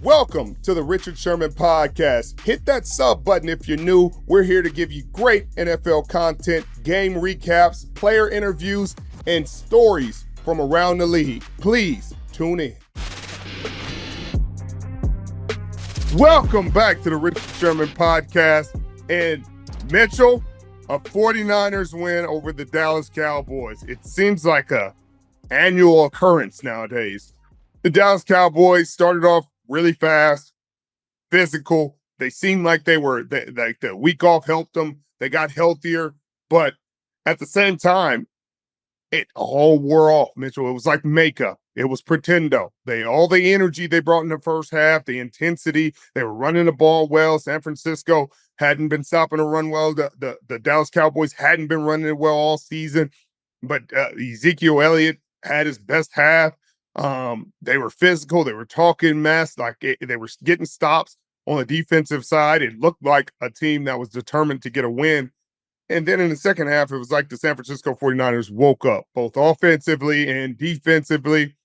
Welcome to the Richard Sherman Podcast. Hit that sub button if you're new. We're here to give you great NFL content, game recaps, player interviews, and stories from around the league. Please tune in. Welcome back to the Richard Sherman Podcast. And Mitchell, a 49ers win over the Dallas Cowboys. It seems like a annual occurrence nowadays. The Dallas Cowboys started off really fast, physical. They seemed like like the week off helped them. They got healthier, but at the same time, it all wore off, Mitchell. It was like makeup. It was pretendo. All the energy they brought in the first half, the intensity, they were running the ball well. San Francisco hadn't been stopping the run well. The Dallas Cowboys hadn't been running it well all season, but Ezekiel Elliott had his best half. They were physical. They were talking mess. They were getting stops on the defensive side. It looked like a team that was determined to get a win. And then in the second half, it was like the San Francisco 49ers woke up, both offensively and defensively.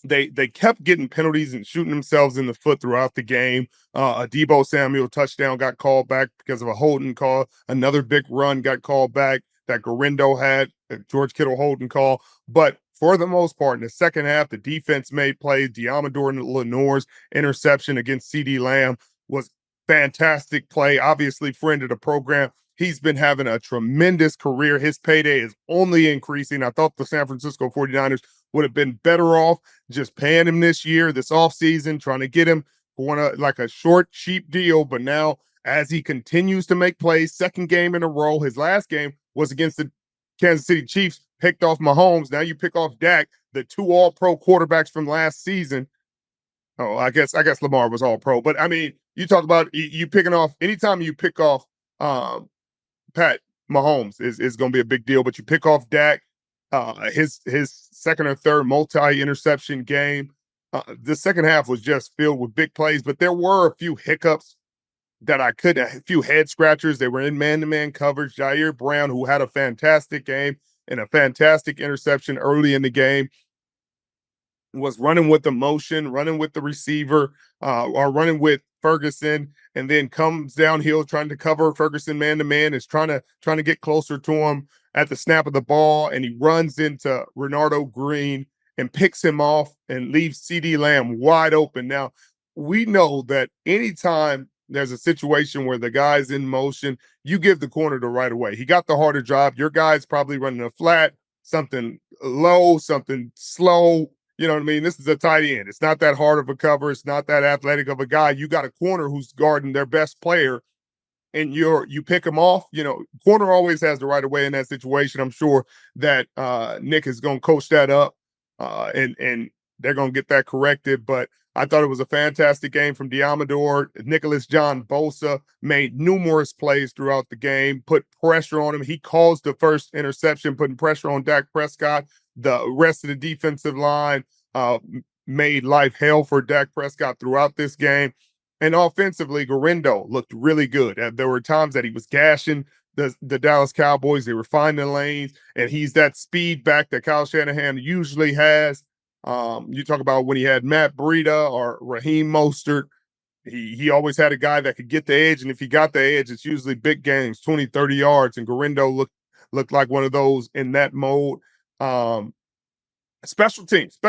They kept getting penalties and shooting themselves in the foot throughout the game. A Deebo Samuel touchdown got called back because of a holding call. Another big run got called back that Gorindo had, a George Kittle holding call. But for the most part, in the second half, the defense made plays. Diamador and Lenoir's interception against CeeDee Lamb was fantastic play. Obviously, friend of the program. He's been having a tremendous career. His payday is only increasing. I thought the San Francisco 49ers would have been better off just paying him this offseason, trying to get him for a short, cheap deal. But now, as he continues to make plays, second game in a row, his last game was against the Kansas City Chiefs, picked off Mahomes. Now you pick off Dak, the two all-pro quarterbacks from last season. Oh, I guess Lamar was all-pro. But, I mean, you talk about you picking off – anytime you pick off Pat Mahomes is going to be a big deal. But you pick off Dak, his second or third multi-interception game. The second half was just filled with big plays. But there were a few hiccups a few head scratchers. They were in man-to-man coverage. Jair Brown, who had a fantastic game and a fantastic interception early in the game, was running with the motion, running with the receiver, or running with Ferguson, and then comes downhill trying to cover Ferguson man-to-man, is trying to get closer to him at the snap of the ball, and he runs into Renardo Green and picks him off and leaves CeeDee Lamb wide open. Now, we know that anytime there's a situation where the guy's in motion, you give the corner the right of way. He got the harder job. Your guy's probably running a flat, something low, something slow. You know what I mean? This is a tight end. It's not that hard of a cover. It's not that athletic of a guy. You got a corner who's guarding their best player, and you pick him off. You know, corner always has the right of way in that situation. I'm sure that Nick is going to coach that up, and they're going to get that corrected. But I thought it was a fantastic game from Diamador. Nicholas John Bosa made numerous plays throughout the game, put pressure on him. He caused the first interception, putting pressure on Dak Prescott. The rest of the defensive line made life hell for Dak Prescott throughout this game. And offensively, Gorindo looked really good. There were times that he was gashing the Dallas Cowboys. They were finding lanes, and he's that speed back that Kyle Shanahan usually has. You talk about when he had Matt Breida or Raheem Mostert, he always had a guy that could get the edge, and if he got the edge, it's usually big games, 20, 30 yards, and Gorindo looked like one of those in that mode. Special teams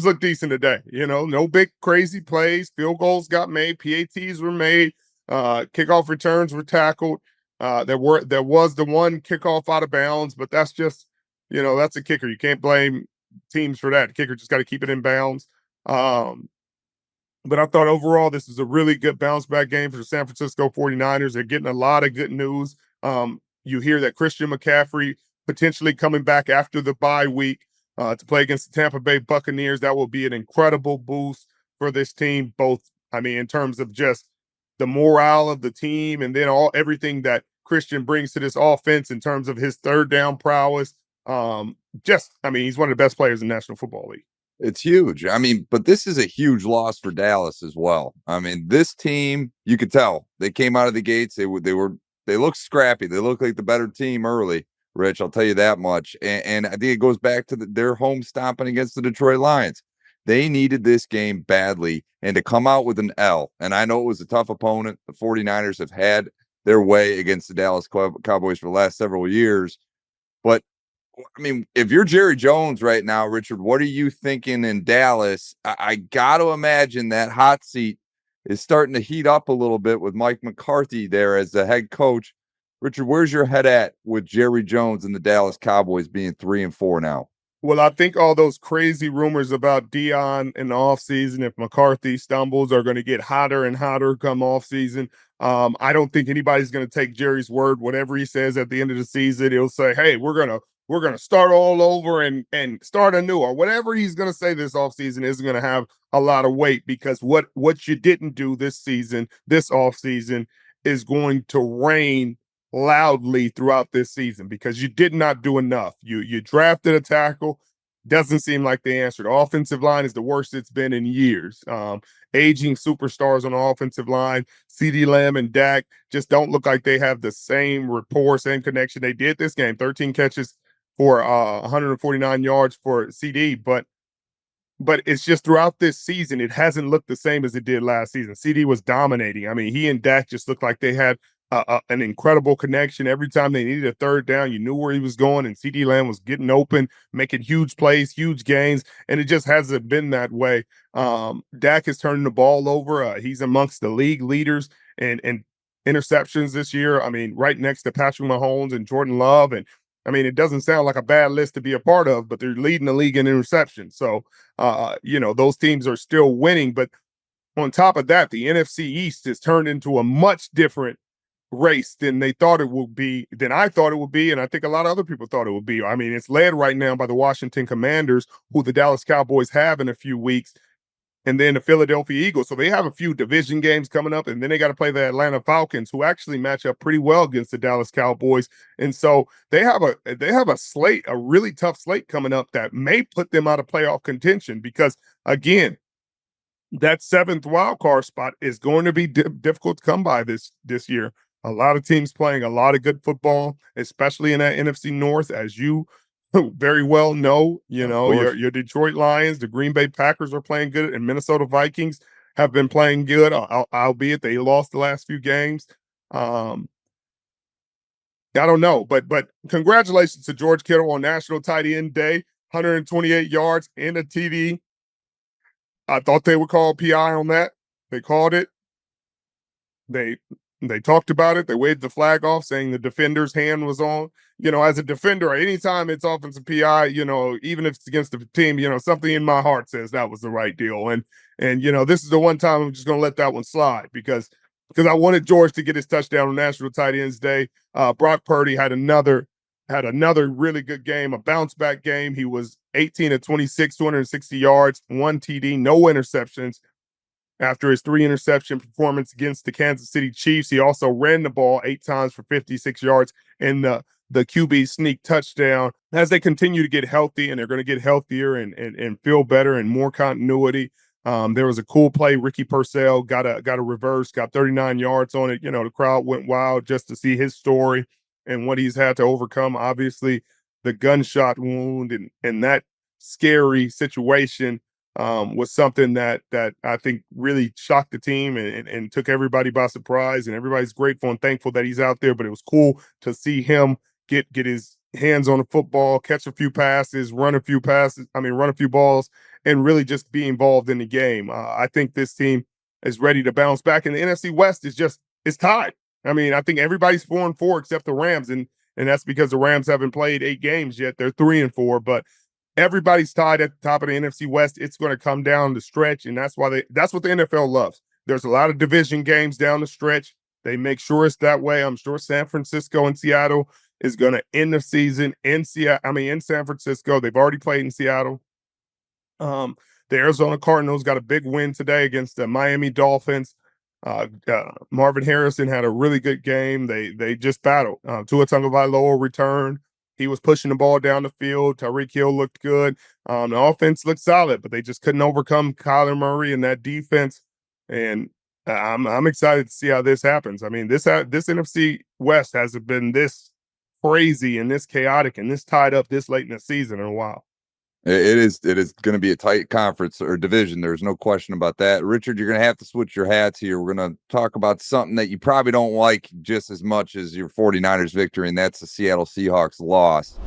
look decent today. You know, no big crazy plays. Field goals got made. PATs were made. Kickoff returns were tackled. There was the one kickoff out of bounds, but that's just, that's a kicker. You can't blame teams for that. The kicker just got to keep it in bounds. But I thought overall this is a really good bounce back game for the San Francisco 49ers. They're getting a lot of good news. You hear that Christian McCaffrey potentially coming back after the bye week to play against the Tampa Bay Buccaneers. That will be an incredible boost for this team, in terms of just the morale of the team, and then everything that Christian brings to this offense in terms of his third down prowess. He's one of the best players in the National Football League. It's huge. But this is a huge loss for Dallas as well. This team, you could tell they came out of the gates. They looked scrappy. They looked like the better team early, Rich. I'll tell you that much. And I think it goes back to their home stomping against the Detroit Lions. They needed this game badly, and to come out with an L. And I know it was a tough opponent. The 49ers have had their way against the Dallas Cowboys for the last several years. But I mean, if you're Jerry Jones right now, Richard, what are you thinking in Dallas? I got to imagine that hot seat is starting to heat up a little bit with Mike McCarthy there as the head coach. Richard, where's your head at with Jerry Jones and the Dallas Cowboys being 3-4 now? Well, I think all those crazy rumors about Dion in the offseason, if McCarthy stumbles, are going to get hotter and hotter come offseason. I don't think anybody's going to take Jerry's word. Whatever he says at the end of the season, he'll say, "Hey, we're gonna start all over and start anew," or whatever he's going to say this offseason isn't going to have a lot of weight, because what you didn't do this season, this offseason, is going to reign loudly throughout this season, because you did not do enough. You drafted a tackle. Doesn't seem like they answered. The offensive line is the worst it's been in years. Aging superstars on the offensive line, CeeDee Lamb and Dak, just don't look like they have the same rapport, same connection they did this game. 13 catches for 149 yards for CD, but it's just throughout this season, it hasn't looked the same as it did last season. CD was dominating. I mean, he and Dak just looked like they had an incredible connection. Every time they needed a third down, you knew where he was going, and CD Lamb was getting open, making huge plays, huge gains, and it just hasn't been that way. Dak is turning the ball over. He's amongst the league leaders and interceptions this year. I mean, right next to Patrick Mahomes and Jordan Love. And I mean, it doesn't sound like a bad list to be a part of, but they're leading the league in interceptions. So, those teams are still winning. But on top of that, the NFC East has turned into a much different race than they thought it would be, than I thought it would be, and I think a lot of other people thought it would be. I mean, it's led right now by the Washington Commanders, who the Dallas Cowboys have in a few weeks, and then the Philadelphia Eagles. So they have a few division games coming up, and then they got to play the Atlanta Falcons, who actually match up pretty well against the Dallas Cowboys. And so they have a slate, a really tough slate coming up that may put them out of playoff contention, because again, that seventh wild card spot is going to be difficult to come by this year. A lot of teams playing a lot of good football, especially in that NFC North, as you very well know. Of course. Your Detroit Lions, the Green Bay Packers are playing good, and Minnesota Vikings have been playing good, albeit they lost the last few games. Um, I don't know, but congratulations to George Kittle on National Tight End Day, 128 yards and a TD. I thought they would call PI on that. They called it. They talked about it. They waved the flag off, saying the defender's hand was on. As a defender, anytime it's offensive PI, even if it's against the team, something in my heart says that was the right deal. And this is the one time I'm just going to let that one slide, because I wanted George to get his touchdown on National Tight Ends Day. Brock Purdy had another really good game, a bounce back game. He was 18 of 26, 260 yards, 1 TD, no interceptions. After his 3 interception performance against the Kansas City Chiefs, he also ran the ball 8 times for 56 yards in the QB sneak touchdown. As they continue to get healthy, and they're going to get healthier and feel better and more continuity. There was a cool play. Ricky Purcell got a reverse, got 39 yards on it. The crowd went wild just to see his story and what he's had to overcome. Obviously, the gunshot wound and that scary situation was something that I think really shocked the team and took everybody by surprise. And everybody's grateful and thankful that he's out there. But it was cool to see him get his hands on the football, catch a few passes, run a few balls, and really just be involved in the game. I think this team is ready to bounce back. And the NFC West is tied. I mean, I think everybody's 4-4 except the Rams, and that's because the Rams haven't played 8 games yet. They're 3-4, but everybody's tied at the top of the NFC West. It's going to come down the stretch, and that's what the NFL loves. There's a lot of division games down the stretch. They make sure it's that way. I'm sure San Francisco and Seattle is going to end the season in San Francisco. They've already played in Seattle. The Arizona Cardinals got a big win today against the Miami Dolphins. Marvin Harrison had a really good game. They just battled. Tua Tagovailoa returned. He was pushing the ball down the field. Tyreek Hill looked good. The offense looked solid, but they just couldn't overcome Kyler Murray and that defense. And I'm excited to see how this happens. I mean, this NFC West hasn't been this crazy and this chaotic and this tied up this late in the season in a while. It is going to be a tight conference or division. There's no question about that. Richard, you're going to have to switch your hats here. We're going to talk about something that you probably don't like just as much as your 49ers victory, and that's the Seattle Seahawks loss.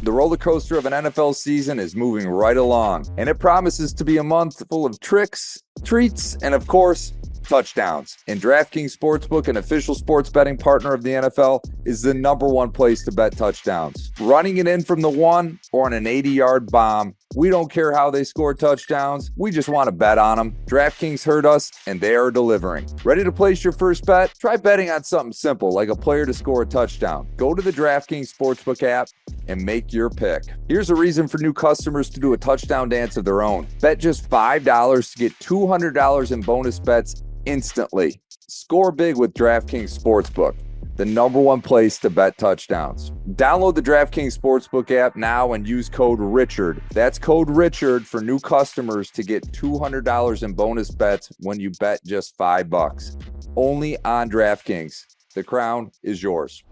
The roller coaster of an NFL season is moving right along, and it promises to be a month full of tricks, treats, and of course, touchdowns. And DraftKings Sportsbook, an official sports betting partner of the NFL, is the #1 place to bet touchdowns. Running it in from the one or on an 80-yard bomb, we don't care how they score touchdowns. We just want to bet on them. DraftKings heard us, and they are delivering. Ready to place your first bet? Try betting on something simple, like a player to score a touchdown. Go to the DraftKings Sportsbook app and make your pick. Here's a reason for new customers to do a touchdown dance of their own. Bet just $5 to get $200 in bonus bets instantly. Score big with DraftKings Sportsbook, the #1 place to bet touchdowns. Download the DraftKings Sportsbook app now and use code RICHARD. That's code RICHARD for new customers to get $200 in bonus bets when you bet just $5. Only on DraftKings. The crown is yours.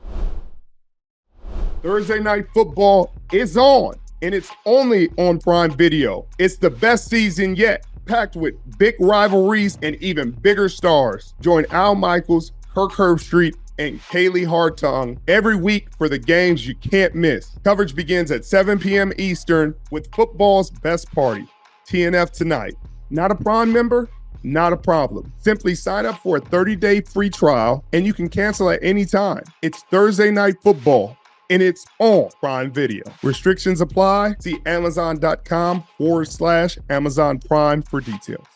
Thursday Night Football is on, and it's only on Prime Video. It's the best season yet, packed with big rivalries and even bigger stars. Join Al Michaels, Kirk Herbstreit, and Kaylee Hartung every week for the games you can't miss. Coverage begins at 7 p.m. Eastern with football's best party, TNF Tonight. Not a Prime member? Not a problem. Simply sign up for a 30-day free trial, and you can cancel at any time. It's Thursday Night Football, and it's on Prime Video. Restrictions apply. See Amazon.com/Amazon Prime for details.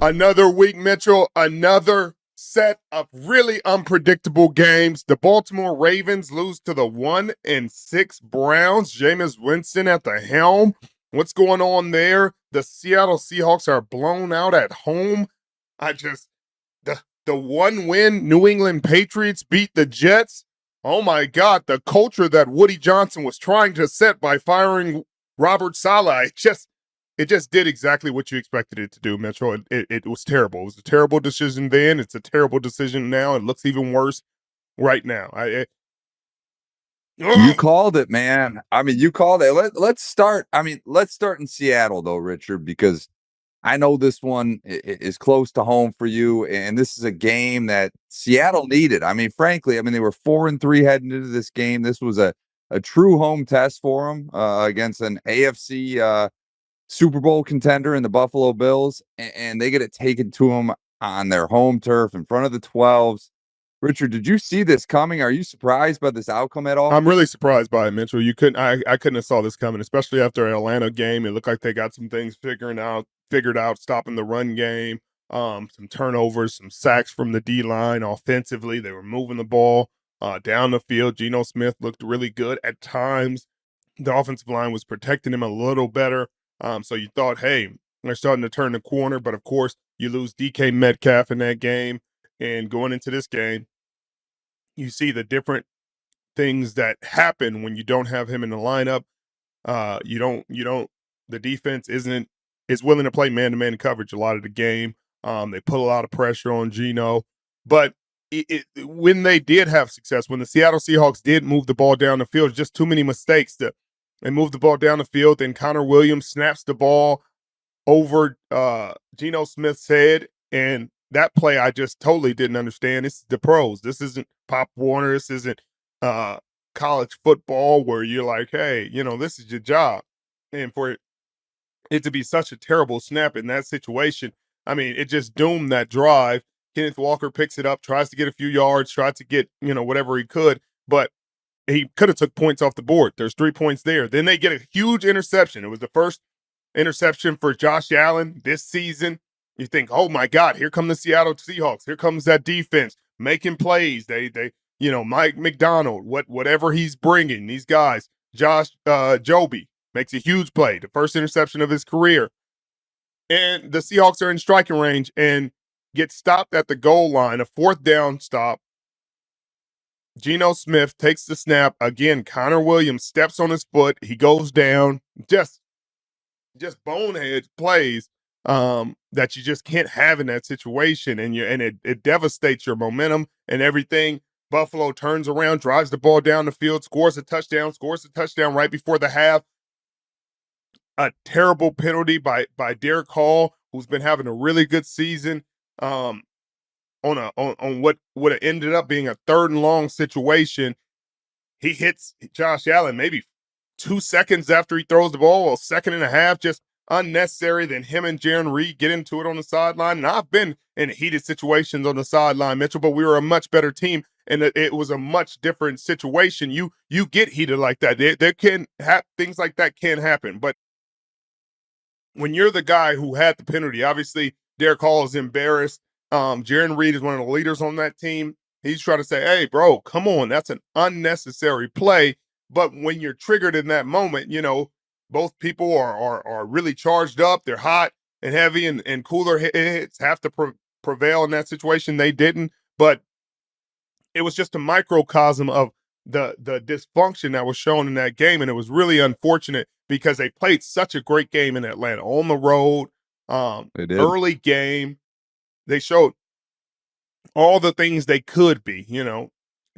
Another week, Mitchell. Another set of really unpredictable games. The Baltimore Ravens lose to the 1-6 Browns. Jameis Winston at the helm. What's going on there? The Seattle Seahawks are blown out at home. The one win New England Patriots beat the Jets. Oh my God, the culture that Woody Johnson was trying to set by firing Robert Saleh, it just did exactly what you expected it to do, Mitchell. It was terrible. It was a terrible decision then. It's a terrible decision now. It looks even worse right now. You called it, man. I mean, you called it. Let's start. Let's start in Seattle, though, Richard, because I know this one is close to home for you, and this is a game that Seattle needed. I mean, frankly, they were 4-3 heading into this game. This was a true home test for them against an AFC Super Bowl contender in the Buffalo Bills, and they get it taken to them on their home turf in front of the 12s. Richard, did you see this coming? Are you surprised by this outcome at all? I'm really surprised by it, Mitchell. I couldn't have saw this coming, especially after an Atlanta game. It looked like they got some things figured out, stopping the run game, some turnovers, some sacks from the D-line. Offensively, they were moving the ball down the field. Geno Smith looked really good at times. The offensive line was protecting him a little better. So you thought, hey, they're starting to turn the corner. But, of course, you lose DK Metcalf in that game. And going into this game, you see the different things that happen when you don't have him in the lineup. The defense is willing to play man-to-man coverage a lot of the game. They put a lot of pressure on Geno. But when they did have success, when the Seattle Seahawks did move the ball down the field, just too many mistakes. They moved the ball down the field, then Connor Williams snaps the ball over Geno Smith's head, and that play I just totally didn't understand. This is the pros. This isn't Pop Warner. This isn't college football where you're like, hey, this is your job. And for it to be such a terrible snap in that situation, it just doomed that drive. Kenneth Walker picks it up, tries to get a few yards, tries to get, whatever he could, but he could have took points off the board. There's 3 points there. Then they get a huge interception. It was the first interception for Josh Allen this season. You think, oh my God, here come the Seattle Seahawks. Here comes that defense making plays. They Mike McDonald, whatever he's bringing, these guys. Josh Joby makes a huge play, the first interception of his career. And the Seahawks are in striking range and get stopped at the goal line, a 4th down stop. Geno Smith takes the snap. Again, Connor Williams steps on his foot. He goes down. Just bonehead plays that you just can't have in that situation. And it devastates your momentum and everything. Buffalo turns around, drives the ball down the field, scores a touchdown right before the half. A terrible penalty by Derek Hall, who's been having a really good season. On what would have ended up being a 3rd and long situation. He hits Josh Allen maybe 2 seconds after he throws the ball, or 1.5 seconds, just unnecessary. Then him and Jaron Reed get into it on the sideline. And I've been in heated situations on the sideline, Mitchell, but we were a much better team, and it was a much different situation. You get heated like that. There can things like that can happen, but when you're the guy who had the penalty, obviously Derek Hall is embarrassed. Jaron Reed is one of the leaders on that team. He's trying to say, hey, bro, come on. That's an unnecessary play. But when you're triggered in that moment, both people are really charged up. They're hot and heavy, and cooler hits have to prevail in that situation. They didn't. But it was just a microcosm of the dysfunction that was shown in that game. And it was really unfortunate because they played such a great game in Atlanta on the road. They did. Early game. They showed all the things they could be,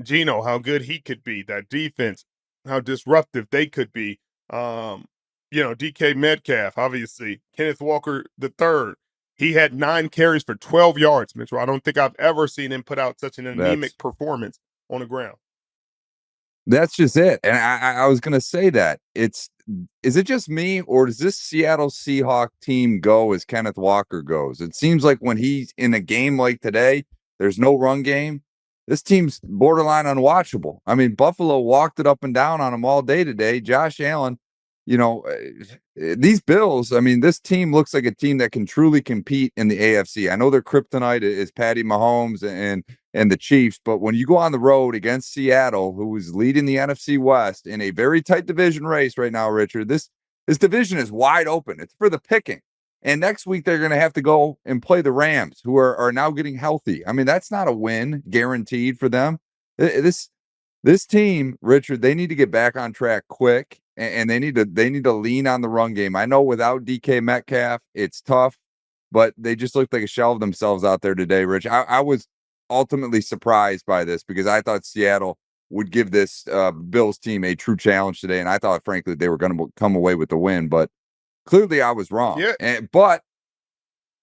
Geno, how good he could be, that defense, how disruptive they could be. DK Metcalf, obviously, Kenneth Walker III. He had 9 carries for 12 yards, Mitchell. I don't think I've ever seen him put out such an anemic performance on the ground. That's just it. And I was going to say that. Is it just me, or does this Seattle Seahawks team go as Kenneth Walker goes? It seems like when he's in a game like today, there's no run game. This team's borderline unwatchable. I mean, Buffalo walked it up and down on him all day today. Josh Allen, these Bills, I mean, this team looks like a team that can truly compete in the AFC. I know their kryptonite is Patty Mahomes and the Chiefs, but when you go on the road against Seattle, who is leading the NFC West in a very tight division race right now, Richard, this division is wide open. It's for the picking. And next week, they're going to have to go and play the Rams, who are now getting healthy. I mean, that's not a win guaranteed for them. This team, Richard, they need to get back on track quick, and they need to lean on the run game. I know without DK Metcalf, it's tough, but they just looked like a shell of themselves out there today, Rich. I was ultimately surprised by this because I thought Seattle would give this Bills team a true challenge today, and I thought, frankly, they were going to come away with the win, but clearly I was wrong. Yeah. But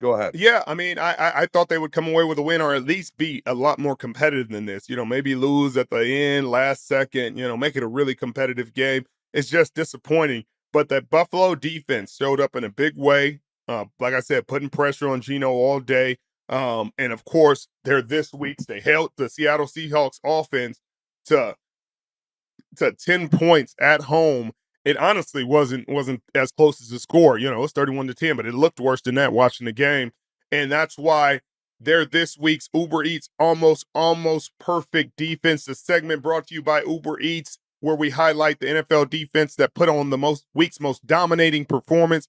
go ahead. Yeah, I mean, I thought they would come away with a win, or at least be a lot more competitive than this. Maybe lose at the end, last second, make it a really competitive game. It's just disappointing. But that Buffalo defense showed up in a big way. Like I said, putting pressure on Geno all day. And of course, they held the Seattle Seahawks offense to 10 points at home. It honestly wasn't as close as the score. It was 31-10, but it looked worse than that watching the game. And that's why they're this week's Uber Eats almost perfect defense. The segment brought to you by Uber Eats, where we highlight the NFL defense that put on the week's most dominating performance.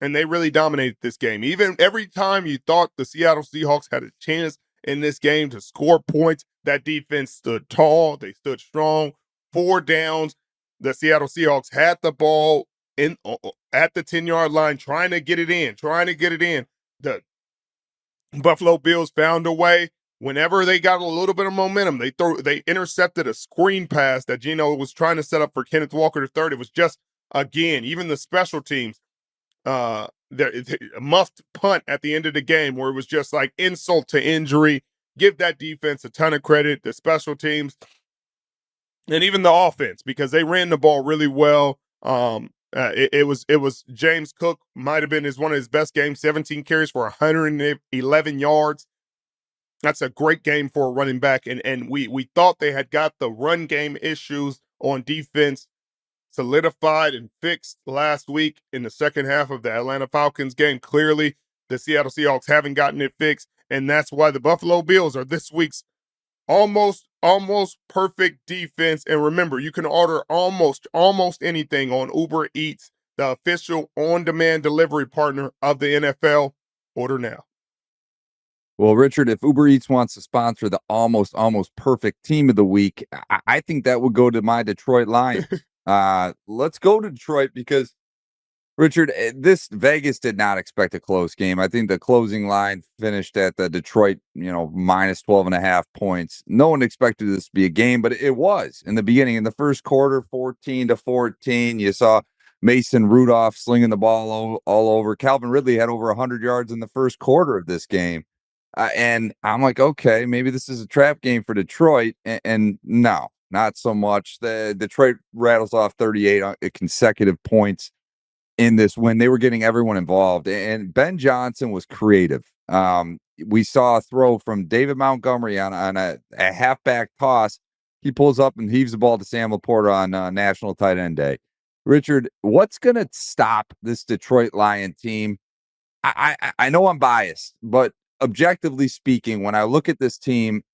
And they really dominated this game. Even every time you thought the Seattle Seahawks had a chance in this game to score points, that defense stood tall. They stood strong. 4 downs. The Seattle Seahawks had the ball at the 10-yard line, trying to get it in. The Buffalo Bills found a way. Whenever they got a little bit of momentum, they intercepted a screen pass that Geno was trying to set up for Kenneth Walker III. It was just, again, even the special teams, a muffed punt at the end of the game where it was just like insult to injury. Give that defense a ton of credit, the special teams, and even the offense, because they ran the ball really well. It was James Cook, might have been one of his best games, 17 carries for 111 yards. That's a great game for a running back. And we thought they had got the run game issues on defense solidified and fixed last week in the second half of the Atlanta Falcons game. Clearly, the Seattle Seahawks haven't gotten it fixed, and that's why the Buffalo Bills are this week's almost perfect defense. And remember, you can order almost anything on Uber Eats, the official on-demand delivery partner of the NFL. Order now. Well, Richard, if Uber Eats wants to sponsor the almost perfect team of the week, I think that would go to my Detroit Lions. Let's go to Detroit because Richard, this Vegas did not expect a close game. I think the closing line finished at the Detroit, minus 12.5 points. No one expected this to be a game, but it was in the beginning. In the first quarter, 14-14. You saw Mason Rudolph slinging the ball all over. Calvin Ridley had over 100 yards in the first quarter of this game. And I'm like, okay, maybe this is a trap game for Detroit. And no, not so much. The Detroit rattles off 38 consecutive points in this win. They were getting everyone involved, and Ben Johnson was creative. We saw a throw from David Montgomery on a halfback toss. He pulls up and heaves the ball to Sam Laporta on National Tight End Day. Richard, what's going to stop this Detroit Lion team? I know I'm biased, but objectively speaking, when I look at this team,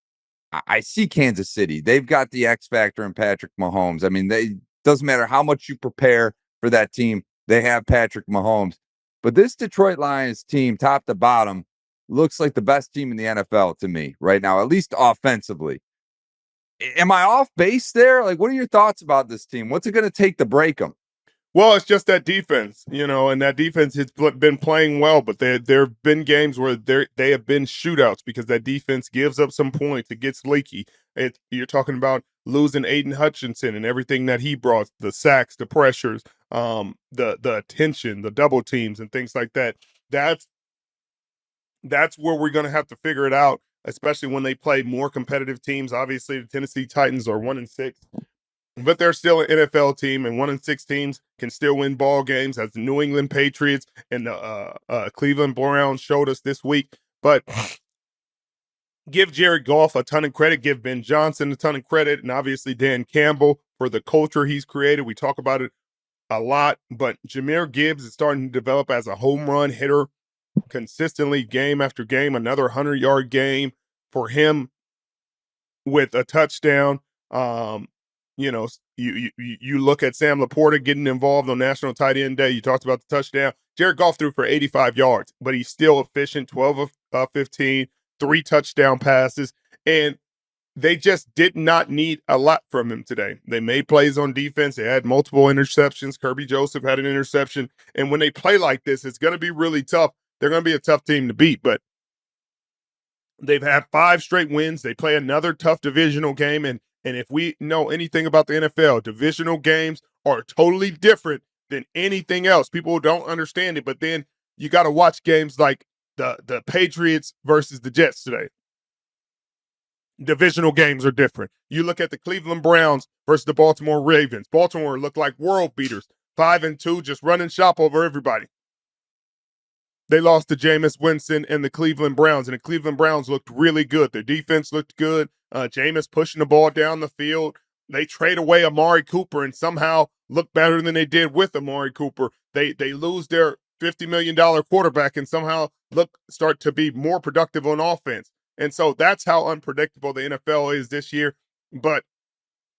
I see Kansas City. They've got the X factor in Patrick Mahomes. I mean, doesn't matter how much you prepare for that team. They have Patrick Mahomes. But this Detroit Lions team, top to bottom, looks like the best team in the NFL to me right now, at least offensively. Am I off base there? Like, what are your thoughts about this team? What's it going to take to break them? Well, it's just that defense, and that defense has been playing well, but there have been games where they have been shootouts because that defense gives up some points. It gets leaky. You're talking about losing Aiden Hutchinson and everything that he brought, the sacks, the pressures, the attention, the double teams and things like that. That's where we're going to have to figure it out, especially when they play more competitive teams. Obviously, the Tennessee Titans are 1-6. But they're still an NFL team, and 1-6 teams can still win ball games, as the New England Patriots and the Cleveland Browns showed us this week. But give Jared Goff a ton of credit, give Ben Johnson a ton of credit, and obviously Dan Campbell for the culture he's created. We talk about it a lot, but Jahmyr Gibbs is starting to develop as a home run hitter consistently game after game, another 100-yard game for him with a touchdown. You look at Sam Laporta getting involved on National Tight End Day. You talked about the touchdown. Jared Goff threw for 85 yards, but he's still efficient, 12 of 15, 3 touchdown passes, and they just did not need a lot from him today. They made plays on defense. They had multiple interceptions. Kirby Joseph had an interception, and when they play like this, it's going to be really tough. They're going to be a tough team to beat, but they've had 5 straight wins. They play another tough divisional game, and if we know anything about the NFL, divisional games are totally different than anything else. People don't understand it, but then you got to watch games like the Patriots versus the Jets today. Divisional games are different. You look at the Cleveland Browns versus the Baltimore Ravens. Baltimore looked like world beaters, 5-2, just running shop over everybody. They lost to Jameis Winston and the Cleveland Browns, and the Cleveland Browns looked really good. Their defense looked good. Jameis pushing the ball down the field. They trade away Amari Cooper and somehow look better than they did with Amari Cooper. They lose their $50 million quarterback and somehow start to be more productive on offense. And so that's how unpredictable the NFL is this year. But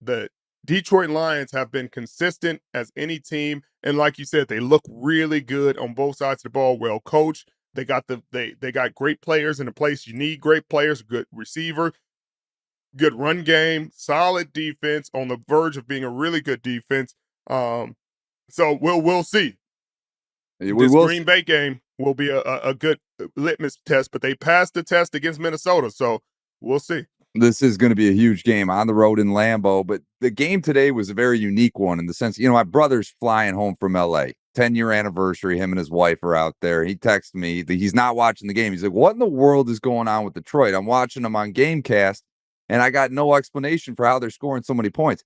the Detroit Lions have been consistent as any team, and like you said, they look really good on both sides of the ball. Well coached. They got they got great players in a place you need great players. Good receiver, good run game, solid defense on the verge of being a really good defense. So we'll see. This Green Bay game will be a good litmus test, but they passed the test against Minnesota, so we'll see. This is going to be a huge game on the road in Lambeau, but the game today was a very unique one in the sense, my brother's flying home from LA, 10-year anniversary. Him and his wife are out there. He texted me that he's not watching the game. He's like, what in the world is going on with Detroit? I'm watching them on Gamecast, and I got no explanation for how they're scoring so many points.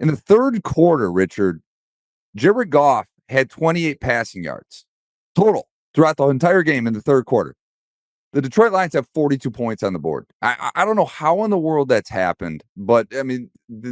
In the third quarter, Richard, Jared Goff had 28 passing yards total throughout the entire game in the third quarter. The Detroit Lions have 42 points on the board. I don't know how in the world that's happened, but I mean,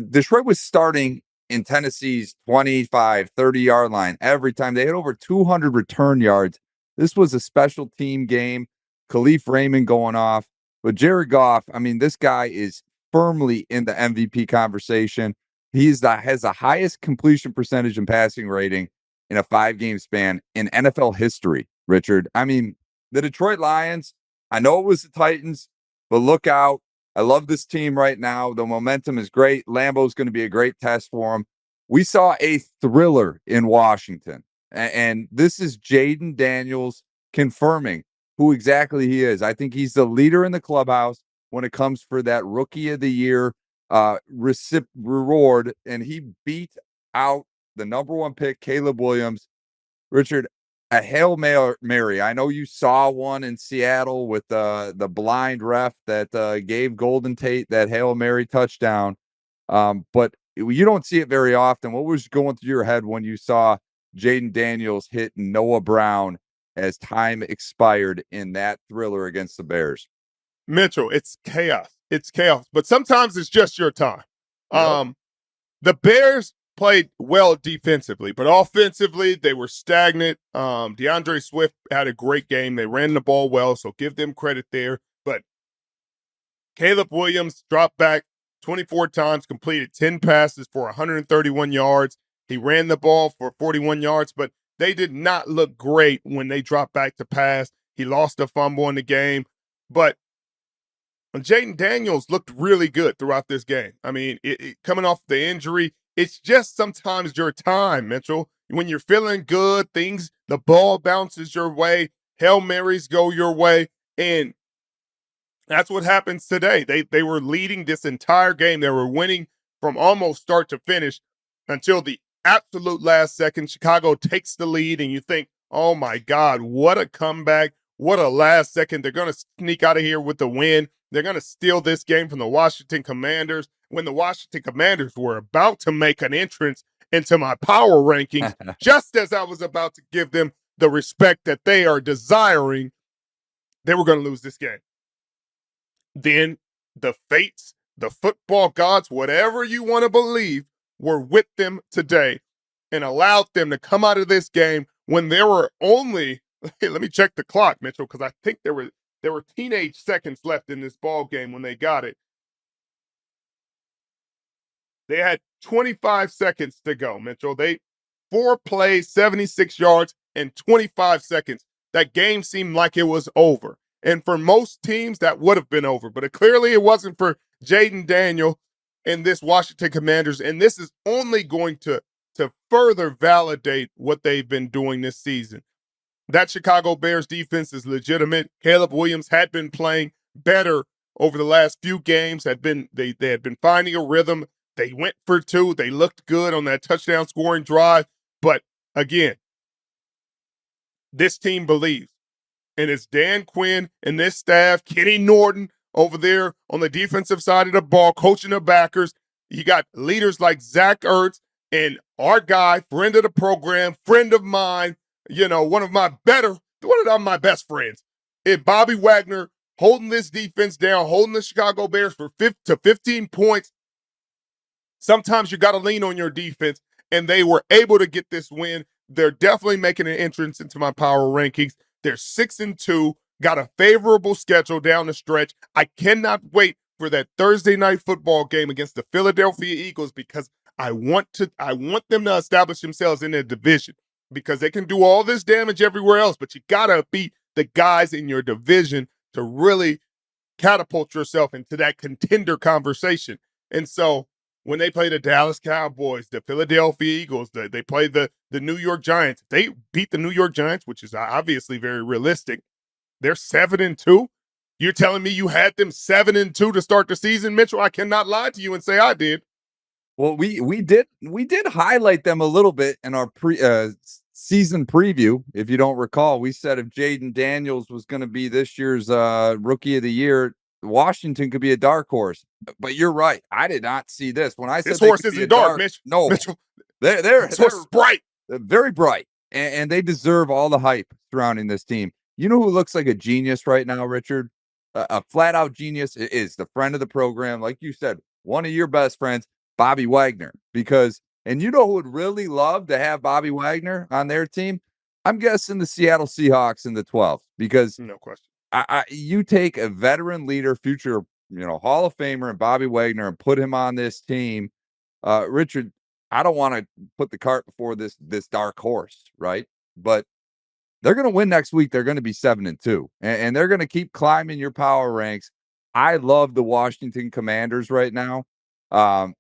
Detroit was starting in Tennessee's 25, 30-yard line every time. They had over 200 return yards. This was a special team game. Khalif Raymond going off. But Jared Goff, I mean, this guy is firmly in the MVP conversation. Has the highest completion percentage and passing rating in a 5-game span in NFL history, Richard. I mean, the Detroit Lions, I know it was the Titans, but look out. I love this team right now. The momentum is great. Lambeau's going to be a great test for them. We saw a thriller in Washington. And this is Jayden Daniels confirming who exactly he is. I think he's the leader in the clubhouse when it comes for that rookie of the year reward. And he beat out the number one pick, Caleb Williams. Richard, a Hail Mary. I know you saw one in Seattle with the blind ref that gave Golden Tate that Hail Mary touchdown. But you don't see it very often. What was going through your head when you saw Jayden Daniels hit Noah Brown as time expired in that thriller against the Bears? Mitchell, it's chaos. It's chaos. But sometimes it's just your time. Yep. The Bears played well defensively, but offensively, they were stagnant. DeAndre Swift had a great game. They ran the ball well, so give them credit there. But Caleb Williams dropped back 24 times, completed 10 passes for 131 yards. He ran the ball for 41 yards, but they did not look great when they dropped back to pass. He lost a fumble in the game, but Jayden Daniels looked really good throughout this game. I mean, coming off the injury, it's just sometimes your time, Mitchell. When you're feeling good, the ball bounces your way, Hail Marys go your way, and that's what happens today. They were leading this entire game. They were winning from almost start to finish until the absolute last second. Chicago takes the lead, and you think, oh my God, what a comeback. What a last second. They're going to sneak out of here with the win. They're going to steal this game from the Washington Commanders when the Washington Commanders were about to make an entrance into my power rankings, just as I was about to give them the respect that they are desiring. They were going to lose this game. Then the fates, the football gods, whatever you want to believe, were with them today and allowed them to come out of this game when there were only, let me check the clock, Mitchell, because I think there were teenage seconds left in this ball game when they got it. They had 25 seconds to go, Mitchell. 4 plays, 76 yards, and 25 seconds. That game seemed like it was over. And for most teams, that would have been over. But clearly it wasn't for Jayden Daniels and this Washington Commanders. And this is only going to further validate what they've been doing this season. That Chicago Bears defense is legitimate. Caleb Williams had been playing better over the last few games. They had been finding a rhythm. They went for 2. They looked good on that touchdown scoring drive. But again, this team believes. And it's Dan Quinn and this staff, Kenny Norton over there on the defensive side of the ball, coaching the backers. You got leaders like Zach Ertz and our guy, friend of the program, friend of mine, one of my best friends, and Bobby Wagner holding this defense down, holding the Chicago Bears for 15 points. Sometimes you got to lean on your defense, and they were able to get this win. They're definitely making an entrance into my power rankings. They're 6-2, got a favorable schedule down the stretch. I cannot wait for that Thursday night football game against the Philadelphia Eagles because I want them to establish themselves in their division because they can do all this damage everywhere else, but you got to beat the guys in your division to really catapult yourself into that contender conversation. And so when they play the Dallas Cowboys, the Philadelphia Eagles, they play the New York Giants. They beat the New York Giants, which is obviously very realistic. They're 7-2. You're telling me you had them 7-2 to start the season, Mitchell? I cannot lie to you and say I did. Well, we did highlight them a little bit in our season preview. If you don't recall, we said if Jayden Daniels was going to be this year's rookie of the year, Washington could be a dark horse. But you're right. I did not see this. When I said this horse isn't dark, Mitch. No, Mitchell. They're this horse is bright. Very bright. And they deserve all the hype surrounding this team. You know who looks like a genius right now, Richard? A flat out genius is the friend of the program. Like you said, one of your best friends, Bobby Wagner. And you know who would really love to have Bobby Wagner on their team? I'm guessing the Seattle Seahawks in the 12th. Because no question. You take a veteran leader, future, Hall of Famer and Bobby Wagner and put him on this team. Richard, I don't want to put the cart before this dark horse, right? But they're going to win next week. They're going to be 7-2, and they're going to keep climbing your power ranks. I love the Washington Commanders right now.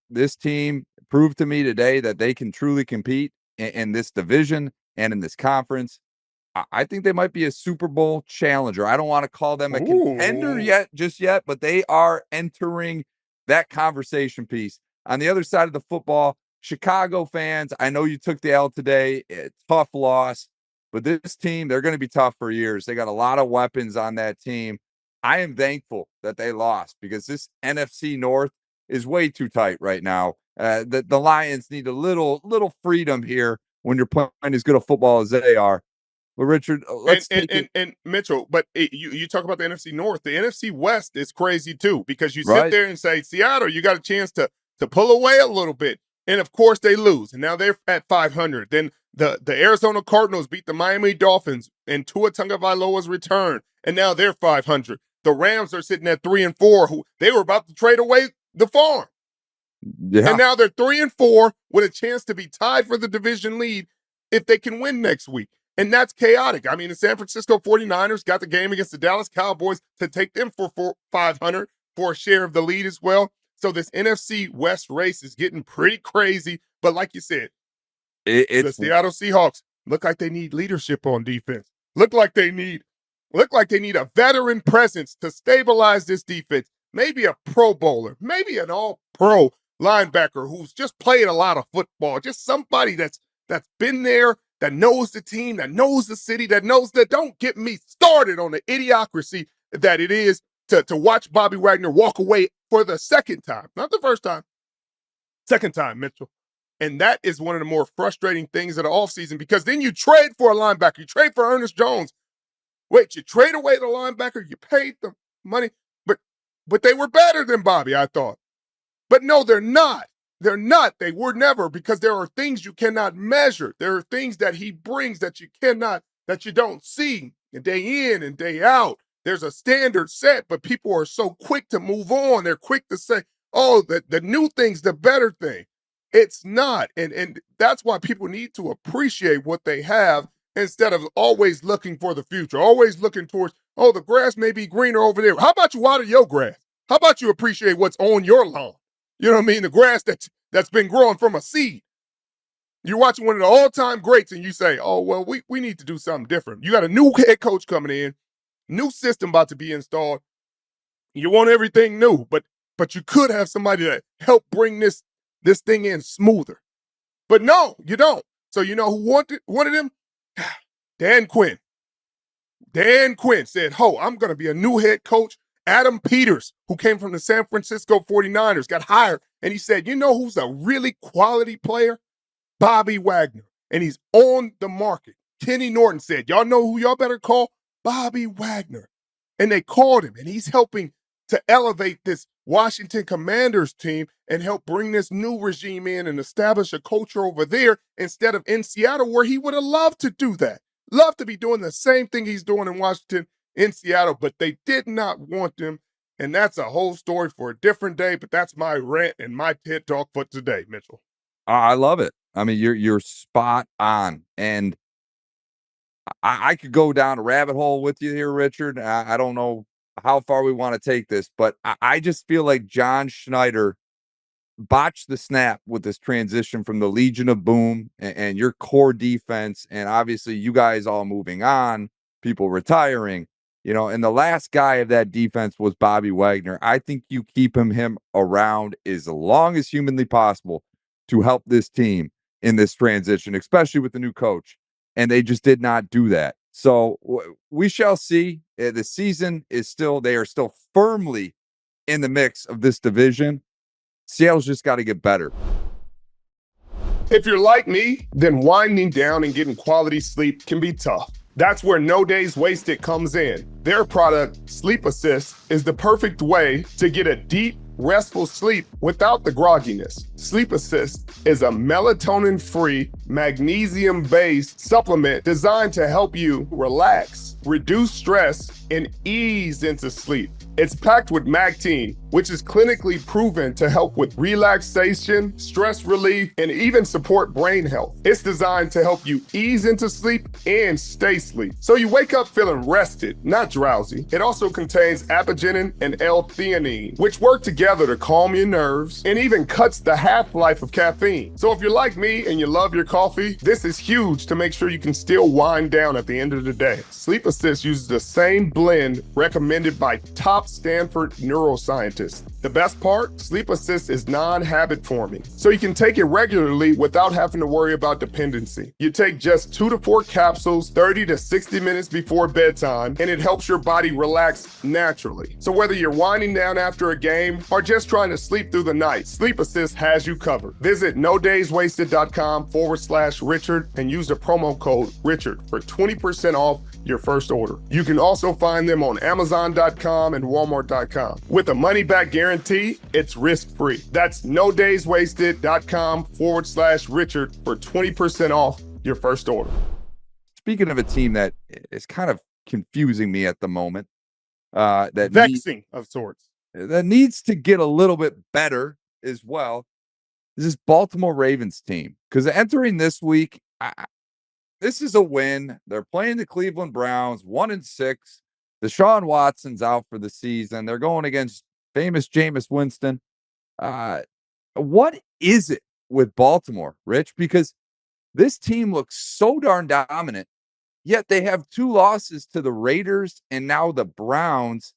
This team proved to me today that they can truly compete in this division and in this conference. I think they might be a Super Bowl challenger. I don't want to call them a contender just yet, but they are entering that conversation piece. On the other side of the football, Chicago fans, I know you took the L today. Tough loss, but this team, they're going to be tough for years. They got a lot of weapons on that team. I am thankful that they lost because this NFC North is way too tight right now. The Lions need a little freedom here when you're playing as good a football as they are. Well, Richard, let's and Mitchell, but you talk about the NFC North. The NFC West is crazy too, because you sit right. there and say, Seattle, you got a chance to pull away a little bit. And of course they lose. And now they're at 500. Then the Arizona Cardinals beat the Miami Dolphins in Tua Tagovailoa's return. And now they're 500. The Rams are sitting at 3-4, who they were about to trade away the farm. Yeah. And now they're 3-4 with a chance to be tied for the division lead if they can win next week. And that's chaotic. I mean, the San Francisco 49ers got the game against the Dallas Cowboys to take them for 500 for a share of the lead as well. So this NFC West race is getting pretty crazy. But like you said, the Seattle Seahawks look like they need leadership on defense. Look like they need a veteran presence to stabilize this defense. Maybe a Pro Bowler, maybe an all-pro linebacker who's just played a lot of football. Just somebody that's been there, that knows the team, that knows the city, that knows that. Don't get me started on the idiocracy that it is to watch Bobby Wagner walk away for the second time. Not the first time, second time, Mitchell. And that is one of the more frustrating things of the offseason, because then you trade for a linebacker. You trade for Ernest Jones. Wait, you trade away the linebacker, you paid them money, but they were better than Bobby, I thought. But no, they're not. They're not. They were never, because there are things you cannot measure. There are things that he brings that you don't see day in and day out. There's a standard set, but people are so quick to move on. They're quick to say, oh, the new thing's the better thing. It's not. And that's why people need to appreciate what they have instead of always looking for the future, always looking towards, oh, the grass may be greener over there. How about you water your grass? How about you appreciate what's on your lawn? You know what I mean? The grass that's been growing from a seed. You're watching one of the all-time greats and you say, oh, well, we need to do something different. You got a new head coach coming in, new system about to be installed. You want everything new, but you could have somebody that help bring this thing in smoother. But no, you don't. So you know who wanted him? Dan Quinn. Dan Quinn said, I'm going to be a new head coach. Adam Peters, who came from the San Francisco 49ers, got hired. And he said, you know who's a really quality player? Bobby Wagner. And he's on the market. Kenny Norton said, y'all know who y'all better call? Bobby Wagner. And they called him, and he's helping to elevate this Washington Commanders team and help bring this new regime in and establish a culture over there instead of in Seattle, where he would have loved to do that. Love to be doing the same thing he's doing in Washington, in Seattle, but they did not want him. And that's a whole story for a different day, but that's my rant and my TED Talk for today, Mitchell. I love it. I mean, you're spot on. And I could go down a rabbit hole with you here, Richard. I don't know how far we want to take this, but I just feel like John Schneider botched the snap with this transition from the Legion of Boom and your core defense. And obviously you guys all moving on, people retiring, and the last guy of that defense was Bobby Wagner. I think you keep him around as long as humanly possible to help this team in this transition, especially with the new coach. And they just did not do that. So we shall see. The season they are still firmly in the mix of this division. Seattle's just got to get better. If you're like me, then winding down and getting quality sleep can be tough. That's where No Days Wasted comes in. Their product, Sleep Assist, is the perfect way to get a deep, restful sleep without the grogginess. Sleep Assist is a melatonin-free, magnesium-based supplement designed to help you relax, reduce stress, and ease into sleep. It's packed with Mactine, which is clinically proven to help with relaxation, stress relief, and even support brain health. It's designed to help you ease into sleep and stay asleep, so you wake up feeling rested, not drowsy. It also contains apigenin and L-theanine, which work together to calm your nerves and even cuts the half-life of caffeine. So if you're like me and you love your coffee, coffee? This is huge to make sure you can still wind down at the end of the day. Sleep Assist uses the same blend recommended by top Stanford neuroscientists. The best part? Sleep Assist is non-habit forming, so you can take it regularly without having to worry about dependency. You take just 2 to 4 capsules 30 to 60 minutes before bedtime, and it helps your body relax naturally. So whether you're winding down after a game or just trying to sleep through the night, Sleep Assist has you covered. Visit nodayswasted.com/Richard and use the promo code Richard for 20% off your first order. You can also find them on Amazon.com and Walmart.com. With a money-back guarantee, it's risk-free. That's nodayswasted.com/Richard for 20% off your first order. Speaking of a team that is kind of confusing me at the moment, vexing of sorts, that needs to get a little bit better as well, is this Baltimore Ravens team. Because entering this week, this is a win. They're playing the Cleveland Browns, 1-6. Deshaun Watson's out for the season. They're going against famous Jameis Winston. What is it with Baltimore, Rich? Because this team looks so darn dominant, yet they have 2 losses to the Raiders and now the Browns.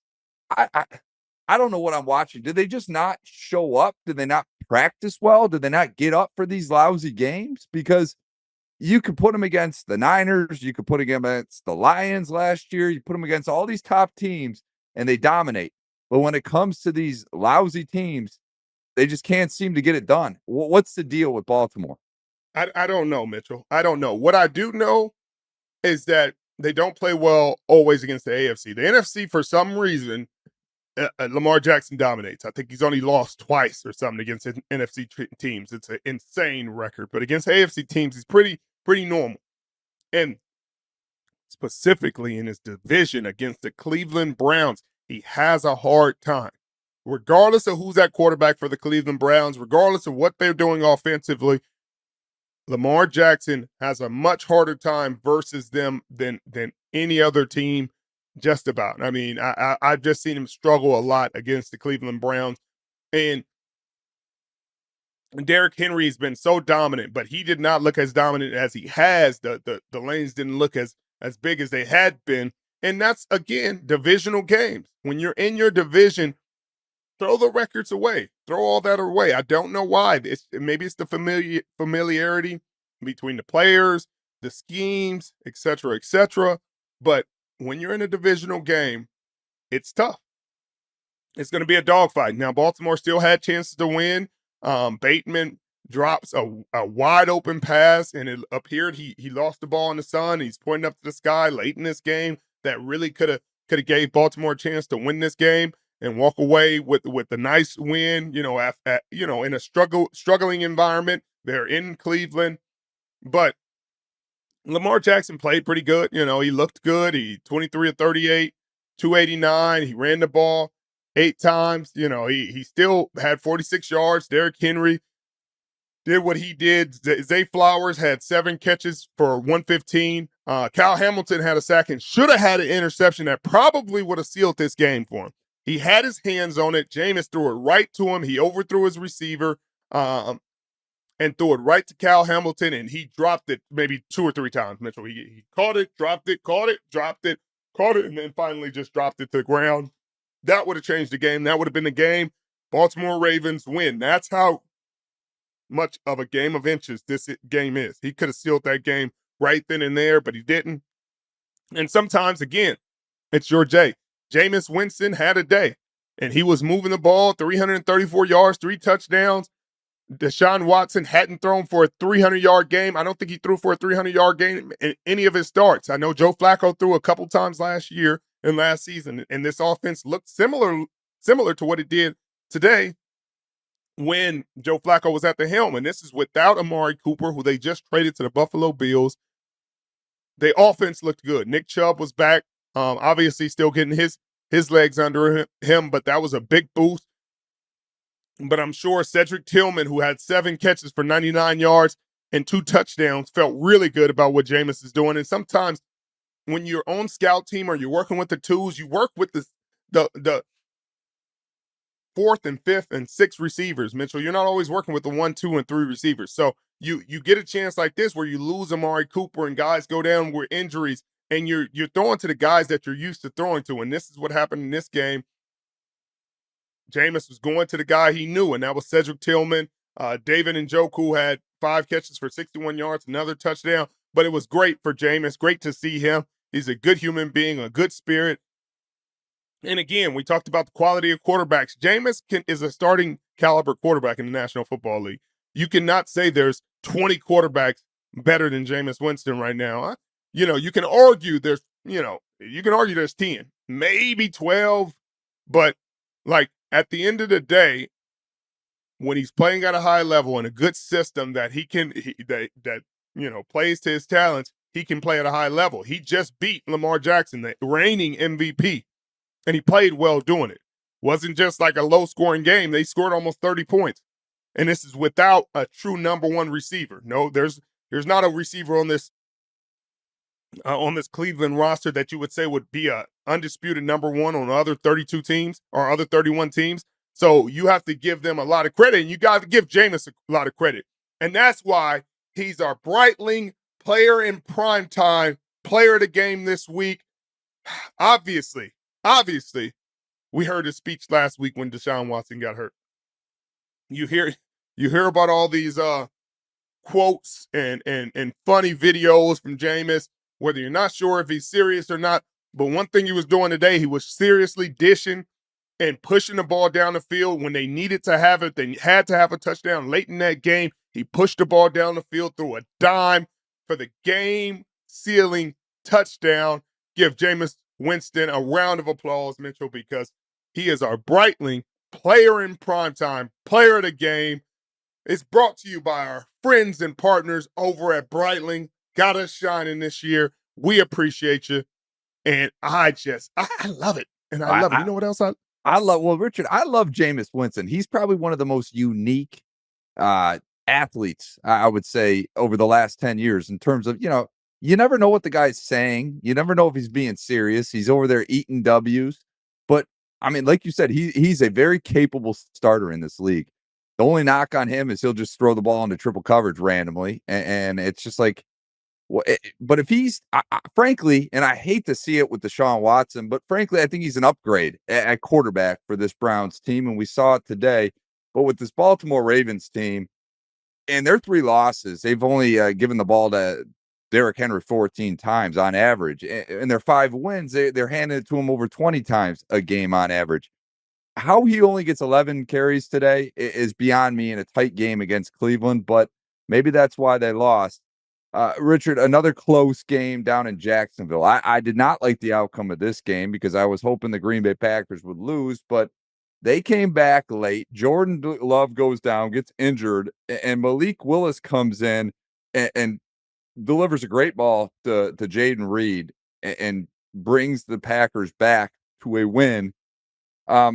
I don't know what I'm watching. Did they just not show up? Did they not practice well? Did they not get up for these lousy games? Because you could put them against the Niners. You could put them against the Lions last year. You put them against all these top teams, and they dominate. But when it comes to these lousy teams, they just can't seem to get it done. What's the deal with Baltimore? I don't know, Mitchell. I don't know. What I do know is that they don't play well always against the AFC. The NFC, for some reason, Lamar Jackson dominates. I think he's only lost twice or something against NFC teams. It's an insane record. But against AFC teams, he's pretty normal. And specifically in his division against the Cleveland Browns, he has a hard time. Regardless of who's at quarterback for the Cleveland Browns, regardless of what they're doing offensively, Lamar Jackson has a much harder time versus them than any other team, just about. I mean, I've just seen him struggle a lot against the Cleveland Browns. And Derrick Henry has been so dominant, but he did not look as dominant as he has. The lanes didn't look as big as they had been. And that's, again, divisional games. When you're in your division, throw the records away. Throw all that away. I don't know why. Maybe it's the familiarity between the players, the schemes, et cetera, but when you're in a divisional game, it's tough. It's going to be a dogfight. Now, Baltimore still had chances to win. Bateman drops a wide open pass, and it appeared he lost the ball in the sun. He's pointing up to the sky late in this game that really could have gave Baltimore a chance to win this game and walk away with a nice win. In a struggling environment. They're in Cleveland, but Lamar Jackson played pretty good. He looked good. He 23 of 38, 289. He ran the ball 8 times. He still had 46 yards. Derrick Henry did what he did. Zay Flowers had 7 catches for 115. Kyle Hamilton had a sack and should have had an interception that probably would have sealed this game for him. He had his hands on it. Jameis threw it right to him. He overthrew his receiver and threw it right to Kyle Hamilton, and he dropped it maybe 2 or 3 times, Mitchell. He caught it, dropped it, caught it, dropped it, caught it, and then finally just dropped it to the ground. That would have changed the game. That would have been the game. Baltimore Ravens win. That's how much of a game of inches this game is. He could have sealed that game right then and there, but he didn't. And sometimes, again, it's your Jay. Jameis Winston had a day, and he was moving the ball, 334 yards, 3 touchdowns. Deshaun Watson hadn't thrown for a 300-yard game. I don't think he threw for a 300-yard game in any of his starts. I know Joe Flacco threw a couple times last year and last season, and this offense looked similar to what it did today when Joe Flacco was at the helm. And this is without Amari Cooper, who they just traded to the Buffalo Bills. The offense looked good. Nick Chubb was back, obviously still getting his legs under him, but that was a big boost. But I'm sure Cedric Tillman, who had 7 catches for 99 yards and 2 touchdowns, felt really good about what Jameis is doing. And sometimes when you're on scout team or you're working with the twos, you work with the 4th and 5th and 6th receivers, Mitchell. You're not always working with the 1, 2, and 3 receivers. So you get a chance like this where you lose Amari Cooper and guys go down with injuries, and you're throwing to the guys that you're used to throwing to. And this is what happened in this game. Jameis was going to the guy he knew, and that was Cedric Tillman. David Njoku had 5 catches for 61 yards, another touchdown. But it was great for Jameis. Great to see him. He's a good human being, a good spirit. And again, we talked about the quality of quarterbacks. Jameis is a starting caliber quarterback in the National Football League. You cannot say there's 20 quarterbacks better than Jameis Winston right now. You can argue there's 10, maybe 12, but like at the end of the day, when he's playing at a high level in a good system that plays to his talents, he can play at a high level. He just beat Lamar Jackson, the reigning MVP, and he played well doing it. Wasn't just like a low-scoring game. They scored almost 30 points, and this is without a true number one receiver. No, there's not a receiver on this Cleveland roster that you would say would be a undisputed number one on other 32 teams or other 31 teams. So you have to give them a lot of credit, and you got to give Jameis a lot of credit. And that's why he's our Breitling player in prime time, player of the game this week. Obviously, we heard his speech last week when Deshaun Watson got hurt. You hear about all these quotes and funny videos from Jameis, whether you're not sure if he's serious or not. But one thing he was doing today, he was seriously dishing and pushing the ball down the field when they needed to have it. They had to have a touchdown late in that game. He pushed the ball down the field, threw a dime for the game-sealing touchdown. Give Jameis Winston a round of applause, Mitchell, because he is our Breitling player in primetime, player of the game. It's brought to you by our friends and partners over at Breitling. Got us shining this year. We appreciate you. And I love it. And I love it. You know what else Richard, I love Jameis Winston. He's probably one of the most unique athletes, I would say, over the last 10 years in terms of, you never know what the guy's saying. You never know if he's being serious. He's over there eating W's. But, I mean, like you said, he's a very capable starter in this league. The only knock on him is he'll just throw the ball into triple coverage randomly. And it's just like, but if he's, frankly, and I hate to see it with Deshaun Watson, but frankly, I think he's an upgrade at quarterback for this Browns team. And we saw it today. But with this Baltimore Ravens team and their 3 losses, they've only given the ball to Derrick Henry 14 times on average. And their 5 wins, they're handing it to him over 20 times a game on average. How he only gets 11 carries today is beyond me in a tight game against Cleveland, but maybe that's why they lost. Richard, another close game down in Jacksonville. I did not like the outcome of this game because I was hoping the Green Bay Packers would lose, but they came back late. Jordan Love goes down, gets injured, and Malik Willis comes in and delivers a great ball to Jayden Reed and brings the Packers back to a win. I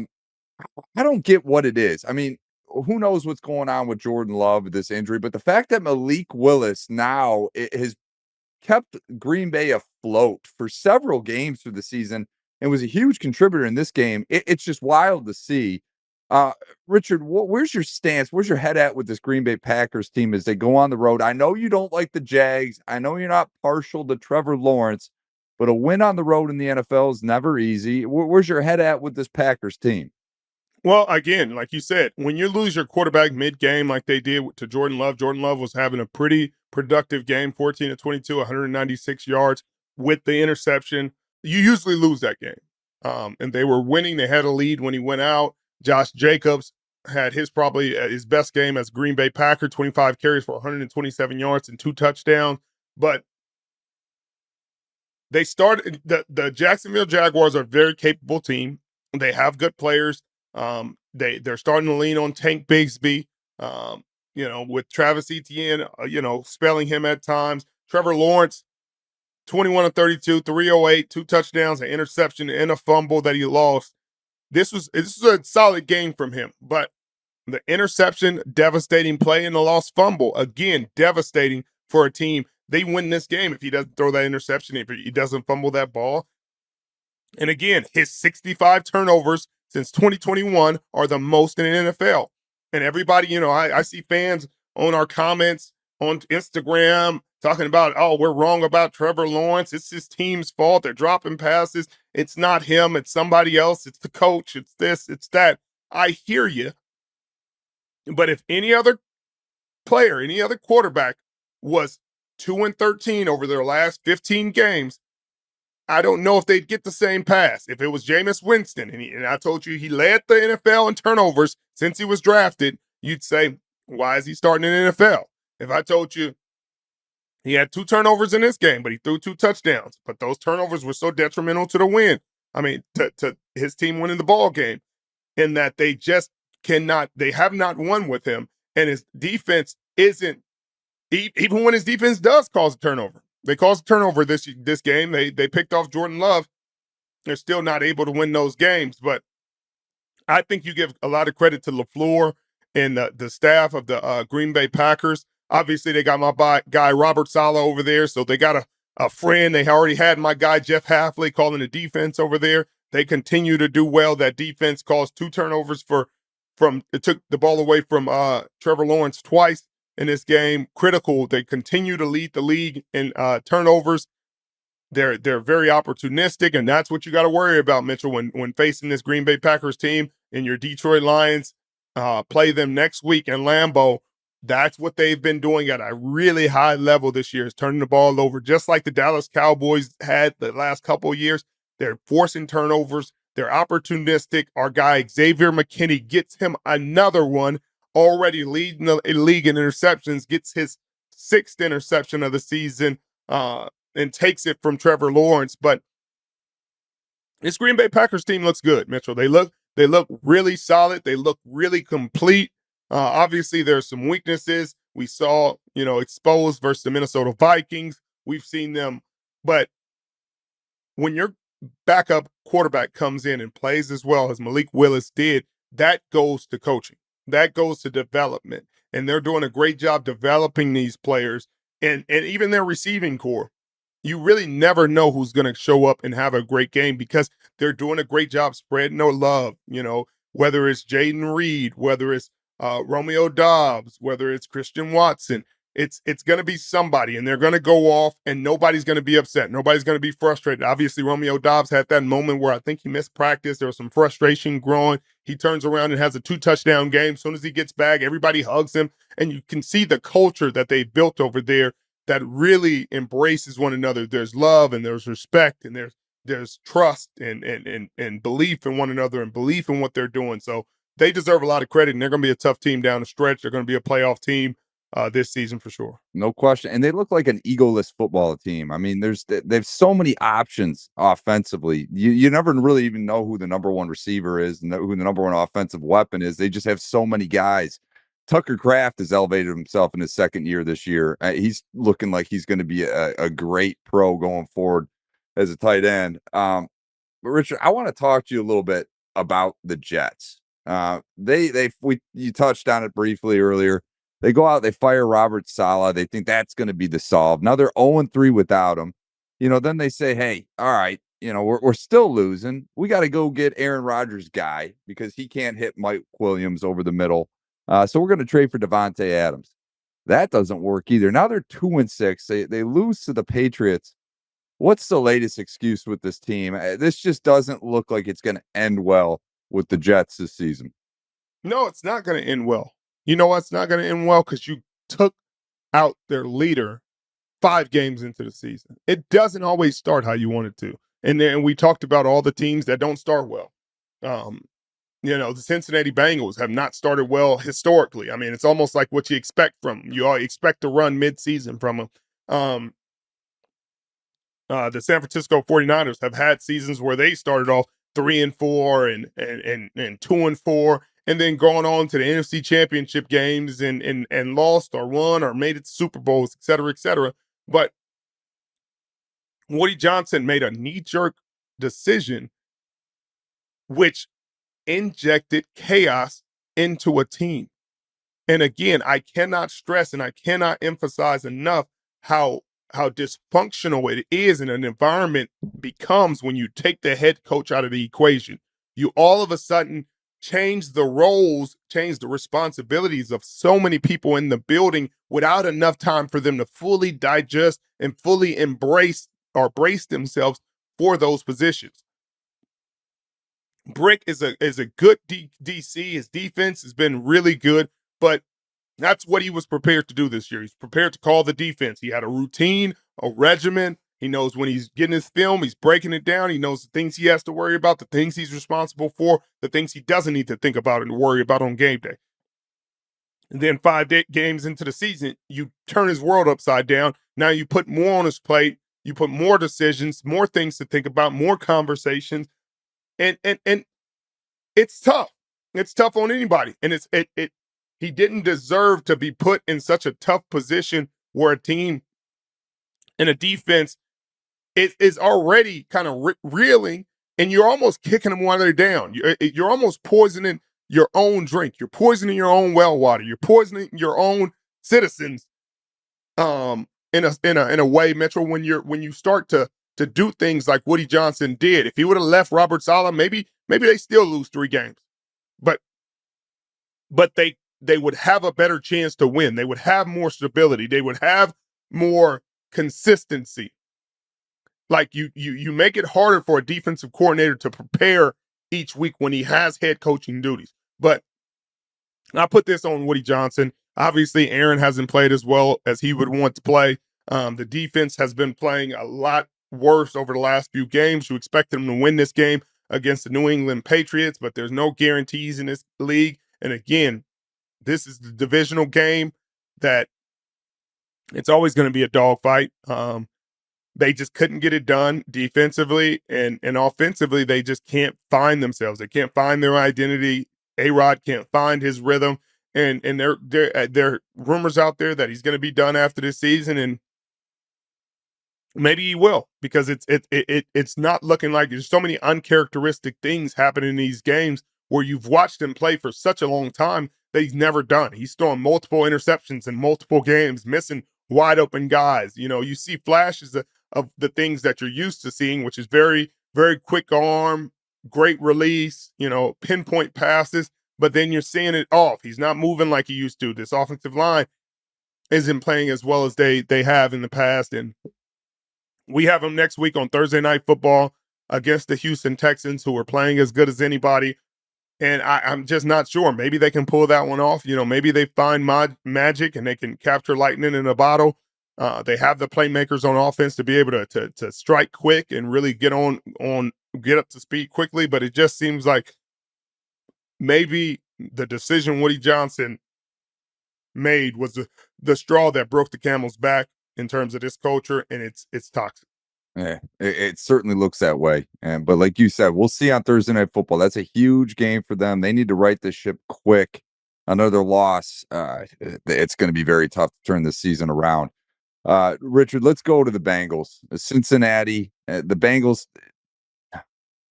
don't get what it is. I mean, who knows what's going on with Jordan Love with this injury, but the fact that Malik Willis now has kept Green Bay afloat for several games through the season and was a huge contributor in this game, it's just wild to see. Richard, where's your stance? Where's your head at with this Green Bay Packers team as they go on the road? I know you don't like the Jags. I know you're not partial to Trevor Lawrence, but a win on the road in the NFL is never easy. Where's your head at with this Packers team? Well, again, like you said, when you lose your quarterback mid-game like they did to Jordan Love was having a pretty productive game, 14 of 22, 196 yards with the interception. You usually lose that game. And they were winning. They had a lead when he went out. Josh Jacobs had probably his best game as Green Bay Packer, 25 carries for 127 yards and 2 touchdowns. But they started the Jacksonville Jaguars are a very capable team. They have good players. They're starting to lean on Tank Bigsby, with Travis Etienne, spelling him at times. Trevor Lawrence, 21 of 32, 308, 2 touchdowns, an interception, and a fumble that he lost. This was a solid game from him, but the interception, devastating play, and the lost fumble, again, devastating for a team. They win this game if he doesn't throw that interception, if he doesn't fumble that ball. And again, his 65 turnovers since 2021 are the most in the NFL. And everybody, I see fans on our comments on Instagram talking about, oh, we're wrong about Trevor Lawrence. It's his team's fault. They're dropping passes. It's not him. It's somebody else. It's the coach. It's this. It's that. I hear you. But if any other player, any other quarterback was 2-13 over their last 15 games, I don't know if they'd get the same pass. If it was Jameis Winston, and I told you he led the NFL in turnovers since he was drafted, you'd say, why is he starting in the NFL? If I told you he had 2 turnovers in this game, but he threw 2 touchdowns, but those turnovers were so detrimental to the win. I mean, to his team winning the ball game, in that they just cannot, they have not won with him, and his defense isn't, even when his defense does cause a turnover. They caused a turnover this game. They picked off Jordan Love. They're still not able to win those games, but I think you give a lot of credit to LaFleur and the staff of the Green Bay Packers. Obviously, they got my guy Robert Saleh over there, so they got a friend. They already had my guy Jeff Hafley calling the defense over there. They continue to do well. That defense caused 2 turnovers it took the ball away from Trevor Lawrence twice in this game. Critical. They continue to lead the league in turnovers. They're very opportunistic, and that's what you got to worry about, Mitchell, when facing this Green Bay Packers team, and your Detroit Lions play them next week in Lambeau. That's what they've been doing at a really high level this year, is turning the ball over, just like the Dallas Cowboys had the last couple of years. They're forcing turnovers. They're opportunistic. Our guy Xavier McKinney gets him another one, already leading the league in interceptions, gets his 6th interception of the season, and takes it from Trevor Lawrence. But this Green Bay Packers team looks good, Mitchell. They look really solid. They look really complete. Obviously, there's some weaknesses. We saw, exposed versus the Minnesota Vikings. We've seen them. But when your backup quarterback comes in and plays as well as Malik Willis did, that goes to coaching. That goes to development. And they're doing a great job developing these players and even their receiving core. You really never know who's going to show up and have a great game, because they're doing a great job spreading the love, whether it's Jayden Reed, whether it's Romeo Dobbs, whether it's Christian Watson. It's going to be somebody, and they're going to go off, and nobody's going to be upset. Nobody's going to be frustrated. Obviously, Romeo Dobbs had that moment where I think he missed practice. There was some frustration growing. He turns around and has a 2-touchdown game. As soon as he gets back, everybody hugs him, and you can see the culture that they've built over there that really embraces one another. There's love, and there's respect, and there's trust and belief in one another, and belief in what they're doing. So they deserve a lot of credit, and they're going to be a tough team down the stretch. They're going to be a playoff team this season for sure. No question. And they look like an egoless football team. I mean, they've so many options offensively. You never really even know who the number one receiver is and who the number one offensive weapon is. They just have so many guys. Tucker Kraft has elevated himself in his 2nd year this year. He's looking like he's going to be a great pro going forward as a tight end. But Richard, I want to talk to you a little bit about the Jets. You touched on it briefly earlier. They go out, they fire Robert Saleh. They think that's going to be the solve. Now they're 0-3 without him. Then they say, hey, all right, we're still losing. We got to go get Aaron Rodgers' guy because he can't hit Mike Williams over the middle. So we're going to trade for Devontae Adams. That doesn't work either. Now they're 2-6. They lose to the Patriots. What's the latest excuse with this team? This just doesn't look like it's going to end well with the Jets this season. No, it's not going to end well. You know what's not going to end well? Because you took out their leader 5 games into the season. It doesn't always start how you want it to. And then we talked about all the teams that don't start well. The Cincinnati Bengals have not started well historically. I mean, it's almost like what you expect from them. You all expect to run midseason from them. The San Francisco 49ers have had seasons where they started off 3-4 and 2-4, and then going on to the NFC Championship games and lost or won or made it to Super Bowls, et cetera, et cetera. But Woody Johnson made a knee-jerk decision, which injected chaos into a team. And again, I cannot stress and I cannot emphasize enough how dysfunctional it is in an environment becomes when you take the head coach out of the equation. You all of a sudden change the roles, change the responsibilities of so many people in the building without enough time for them to fully digest and fully embrace or brace themselves for those positions. Brick is a good DC. His defense has been really good, but that's what he was prepared to do this year. He's prepared to call the defense. He had a routine, a regimen. He knows when he's getting his film, he's breaking it down. He knows the things he has to worry about, the things he's responsible for, the things he doesn't need to think about and worry about on game day. And then 5 games into the season, you turn his world upside down. Now you put more on his plate. You put more decisions, more things to think about, more conversations. And it's tough. It's tough on anybody. And he didn't deserve to be put in such a tough position where a team and a defense is already kind of reeling, and you're almost kicking them while they're down. You're almost poisoning your own drink. You're poisoning your own well water. You're poisoning your own citizens. In a way, Metro, when you start to do things like Woody Johnson did. If he would have left Robert Saleh, maybe they still lose 3 games, but they would have a better chance to win. They would have more stability. They would have more consistency. Like you make it harder for a defensive coordinator to prepare each week when he has head coaching duties. But I put this on Woody Johnson. Obviously, Aaron hasn't played as well as he would want to play. The defense has been playing a lot worse over the last few games. You expect them to win this game against the New England Patriots, but there's no guarantees in this league. And again, this is the divisional game that it's always going to be a dogfight. They just couldn't get it done defensively, and offensively, they just can't find themselves. They can't find their identity. A-Rod can't find his rhythm, and there are rumors out there that he's going to be done after this season, and maybe he will, because it's not looking like there's so many uncharacteristic things happening in these games where you've watched him play for such a long time that he's never done. He's throwing multiple interceptions in multiple games, missing wide open guys. You see flashes of the things that you're used to seeing, which is very, very quick arm, great release, pinpoint passes, but then you're seeing it off. He's not moving like he used to. This offensive line isn't playing as well as they have in the past. And we have them next week on Thursday Night Football against the Houston Texans, who are playing as good as anybody. And I'm just not sure. Maybe they can pull that one off. Maybe they find magic and they can capture lightning in a bottle. They have the playmakers on offense to be able to strike quick and really get up to speed quickly. But it just seems like maybe the decision Woody Johnson made was the straw that broke the camel's back in terms of this culture, and it's toxic. Yeah, it certainly looks that way. But like you said, we'll see on Thursday Night Football. That's a huge game for them. They need to right this ship quick. Another loss, it's going to be very tough to turn this season around. Richard, let's go to the Bengals. Cincinnati, the Bengals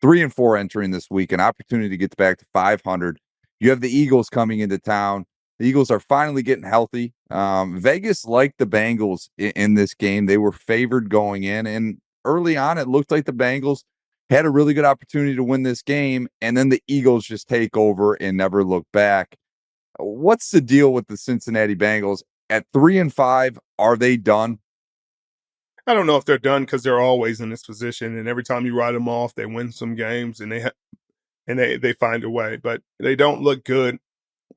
3-4 entering this week, an opportunity to get back to 500. You have the Eagles coming into town. The Eagles are finally getting healthy. Vegas liked the Bengals in this game. They were favored going in, and early on, it looked like the Bengals had a really good opportunity to win this game, and then the Eagles just take over and never look back. What's the deal with the Cincinnati Bengals? At 3-5, are they done? I don't know if they're done, because they're always in this position, and every time you write them off, they win some games, and they find a way. But they don't look good.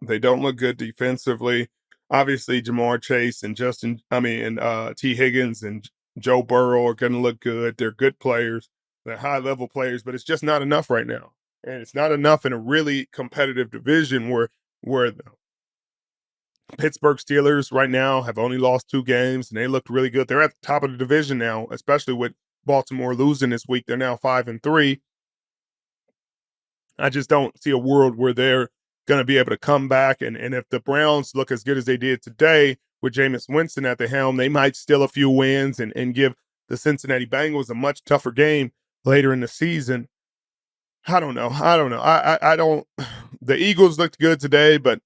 They don't look good defensively. Obviously, Jamar Chase and T. Higgins and Joe Burrow are going to look good. They're good players. They're high-level players, but it's just not enough right now. And it's not enough in a really competitive division where the Pittsburgh Steelers right now have only lost 2 games, and they looked really good. They're at the top of the division now, especially with Baltimore losing this week. They're now 5-3. I just don't see a world where they're going to be able to come back. And if the Browns look as good as they did today with Jameis Winston at the helm, they might steal a few wins and give the Cincinnati Bengals a much tougher game later in the season. I don't know. I don't. The Eagles looked good today, but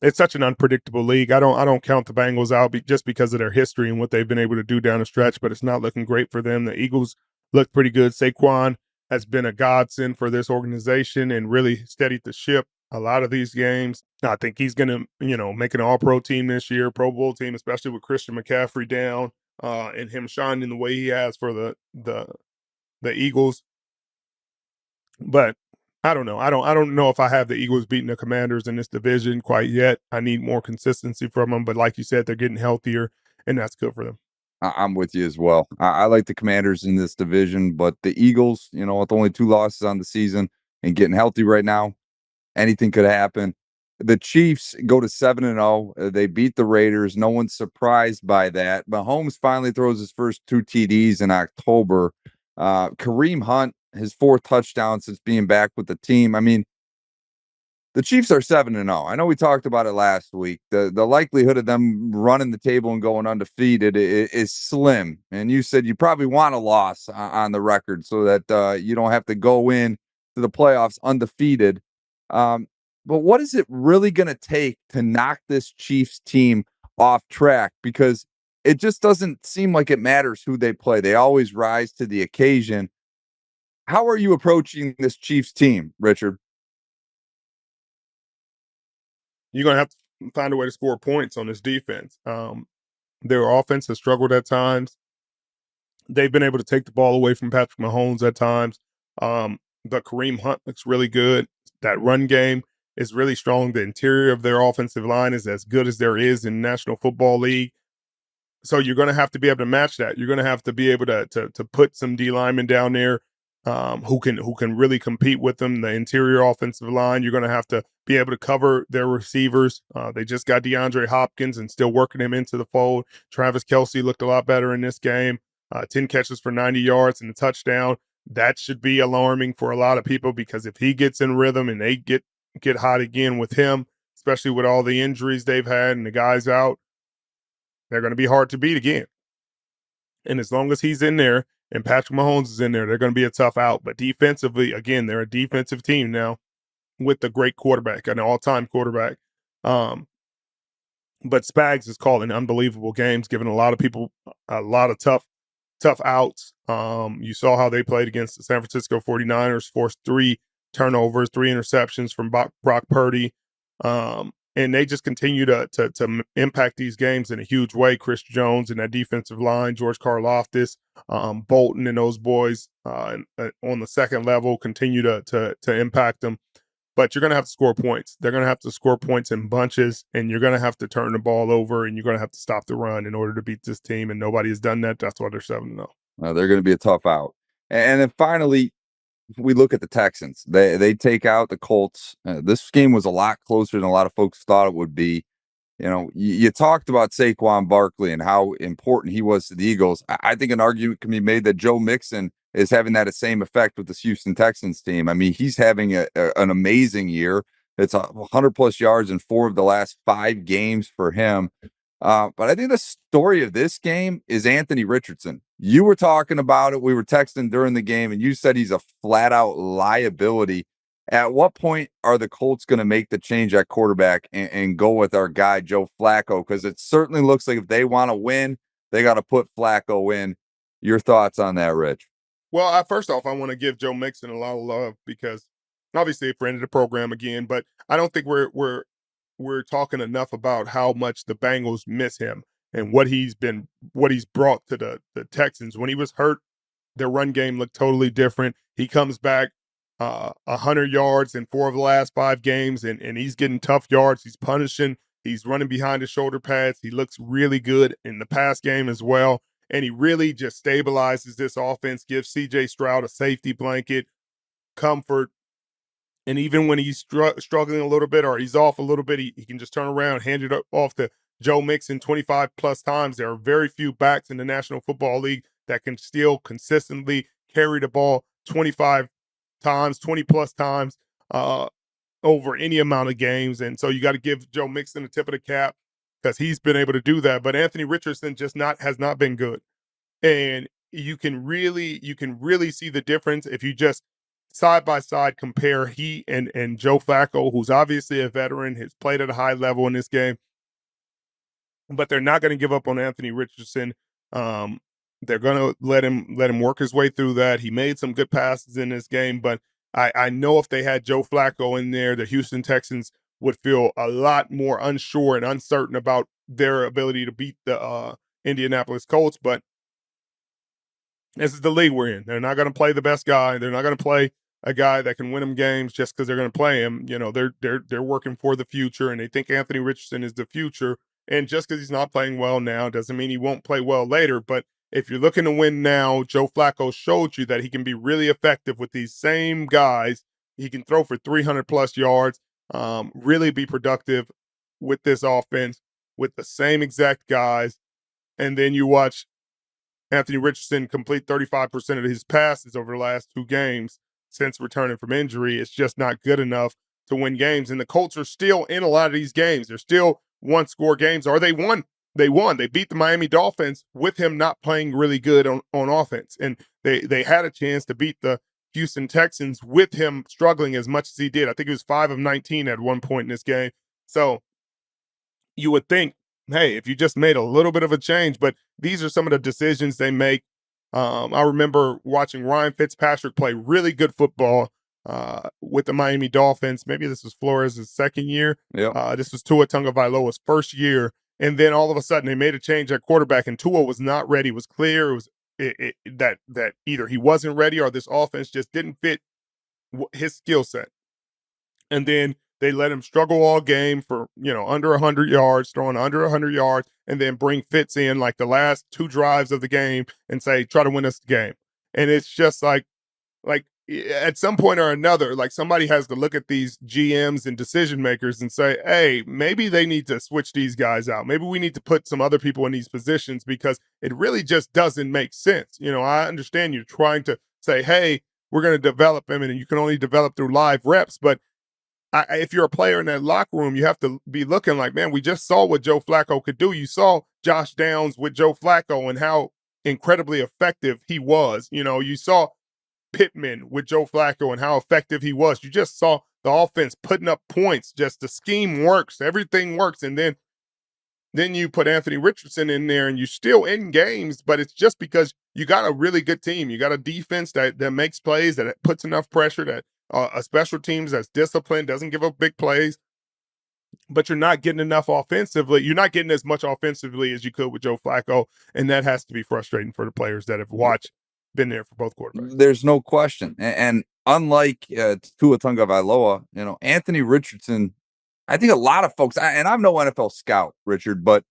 it's such an unpredictable league. I don't count the Bengals out just because of their history and what they've been able to do down the stretch, but it's not looking great for them. The Eagles look pretty good. Saquon has been a godsend for this organization and really steadied the ship a lot of these games. I think he's going to, make an all-pro team this year, Pro Bowl team, especially with Christian McCaffrey down and him shining the way he has for the Eagles. But I don't know. I don't know if I have the Eagles beating the Commanders in this division quite yet. I need more consistency from them. But like you said, they're getting healthier, and that's good for them. I'm with you as well. I like the Commanders in this division, but the Eagles, with only 2 losses on the season and getting healthy right now, anything could happen. The Chiefs go to 7-0. They beat the Raiders. No one's surprised by that. Mahomes finally throws his first 2 TDs in October. Kareem Hunt, his 4th touchdown since being back with the team. I mean, the Chiefs are 7-0. I know we talked about it last week. The likelihood of them running the table and going undefeated is slim. And you said you probably want a loss on the record so that you don't have to go in to the playoffs undefeated. But what is it really going to take to knock this Chiefs team off track? Because it just doesn't seem like it matters who they play. They always rise to the occasion. How are you approaching this Chiefs team, Richard? You're going to have to find a way to score points on this defense. Their offense has struggled at times. They've been able to take the ball away from Patrick Mahomes at times. But Kareem Hunt looks really good. That run game is really strong. The interior of their offensive line is as good as there is in National Football League. So you're going to have to be able to match that. You're going to have to be able to put some D linemen down there who can really compete with them. The interior offensive line, you're going to have to be able to cover their receivers. They just got DeAndre Hopkins and still working him into the fold. Travis Kelce looked a lot better in this game. 10 catches for 90 yards and a touchdown. That should be alarming for a lot of people because if he gets in rhythm and they get hot again with him, especially with all the injuries they've had and the guys out, they're going to be hard to beat again. And as long as he's in there and Patrick Mahomes is in there, they're going to be a tough out. But defensively, again, they're a defensive team now with a great quarterback, an all-time quarterback. But Spags is calling unbelievable games, giving a lot of people a lot of tough outs. You saw how they played against the San Francisco 49ers, forced 3 turnovers, 3 interceptions from Brock Purdy. And they just continue to impact these games in a huge way. Chris Jones and that defensive line, George Karlaftis, Bolton and those boys on the second level continue to impact them. But you're going to have to score points. They're going to have to score points in bunches, and you're going to have to turn the ball over, and you're going to have to stop the run in order to beat this team, and nobody has done that. That's why they're 7-0. They're going to be a tough out. And then finally, we look at the Texans. They take out the Colts. This game was a lot closer than a lot of folks thought it would be. You talked about Saquon Barkley and how important he was to the Eagles. I think an argument can be made that Joe Mixon is having that same effect with this Houston Texans team. I mean, he's having an amazing year. It's 100+ yards in 4 of the last 5 games for him. But I think the story of this game is Anthony Richardson. You were talking about it. We were texting during the game, and you said he's a flat-out liability. At what point are the Colts going to make the change at quarterback and go with our guy, Joe Flacco? Because it certainly looks like if they want to win, they got to put Flacco in. Your thoughts on that, Rich? Well, first off, I want to give Joe Mixon a lot of love because obviously a friend of the program again, but I don't think we're talking enough about how much the Bengals miss him and what he's brought to the Texans. When he was hurt, their run game looked totally different. He comes back 100 yards in 4 of the last 5 games, and he's getting tough yards. He's punishing. He's running behind his shoulder pads. He looks really good in the pass game as well. And he really just stabilizes this offense, gives C.J. Stroud a safety blanket, comfort. And even when he's struggling a little bit or he's off a little bit, he can just turn around, hand it off to Joe Mixon 25+ times. There are very few backs in the National Football League that can still consistently carry the ball 25 times, 20+ times over any amount of games. And so you got to give Joe Mixon a tip of the cap because he's been able to do that. But Anthony Richardson has not been good. And you can really see the difference if you just side by side compare he and Joe Flacco, who's obviously a veteran, has played at a high level in this game. But they're not going to give up on Anthony Richardson. They're gonna let him work his way through that. He made some good passes in this game, but I know if they had Joe Flacco in there, the Houston Texans would feel a lot more unsure and uncertain about their ability to beat the Indianapolis Colts. But this is the league we're in. They're not going to play the best guy. They're not going to play a guy that can win them games just because they're going to play him. You know, they're working for the future, and they think Anthony Richardson is the future. And just because he's not playing well now doesn't mean he won't play well later. But if you're looking to win now, Joe Flacco showed you that he can be really effective with these same guys. He can throw for 300 plus yards, really be productive with this offense with the same exact guys. And then you watch Anthony Richardson complete 35% of his passes over the last 2 games since returning from injury. It's just not good enough to win games. And the Colts are still in a lot of these games. They're still one-score games, or they won. They won. They beat the Miami Dolphins with him not playing really good on offense. And they had a chance to beat the Houston Texans with him struggling as much as he did. I think he was 5 of 19 at one point in this game. So you would think, hey, if you just made a little bit of a change, but these are some of the decisions they make. I remember watching Ryan Fitzpatrick play really good football with the Miami Dolphins. Maybe this was Flores' second year. Yep. This was Tua Tagovailoa's first year. And then all of a sudden they made a change at quarterback, and Tua was not ready. It was clear that either he wasn't ready or this offense just didn't fit his skill set. And then they let him struggle all game for, under 100 yards, throwing under 100 yards, and then bring Fitz in like the last 2 drives of the game and say, try to win us the game. And it's just like at some point or another, like somebody has to look at these GMs and decision makers and say, hey, maybe they need to switch these guys out. Maybe we need to put some other people in these positions because it really just doesn't make sense. I understand you're trying to say, hey, we're going to develop him, and you can only develop through live reps, but if you're a player in that locker room, you have to be looking like, man, we just saw what Joe Flacco could do. You saw Josh Downs with Joe Flacco and how incredibly effective he was. You saw Pittman with Joe Flacco and how effective he was. You just saw the offense putting up points. Just the scheme works. Everything works. And then you put Anthony Richardson in there and you're still in games, but it's just because you got a really good team. You got a defense that makes plays, that puts enough pressure, that a special teams that's disciplined, doesn't give up big plays, but you're not getting enough offensively. You're not getting as much offensively as you could with Joe Flacco, and that has to be frustrating for the players that have been there for both quarterbacks. There's no question. And unlike Tua Tagovailoa, Anthony Richardson, I think a lot of folks, and I'm no NFL scout, Richard, but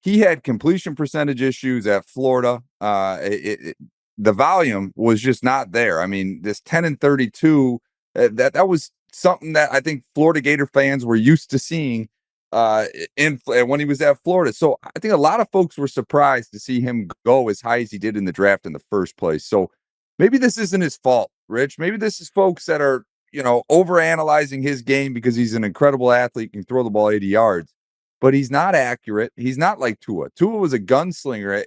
he had completion percentage issues at Florida. The volume was just not there. I mean, this 10-32, that was something that I think Florida Gator fans were used to seeing when he was at Florida. So I think a lot of folks were surprised to see him go as high as he did in the draft in the first place. So maybe this isn't his fault, Rich. Maybe this is folks that are, overanalyzing his game because he's an incredible athlete, can throw the ball 80 yards, but he's not accurate. He's not like Tua. Tua was a gunslinger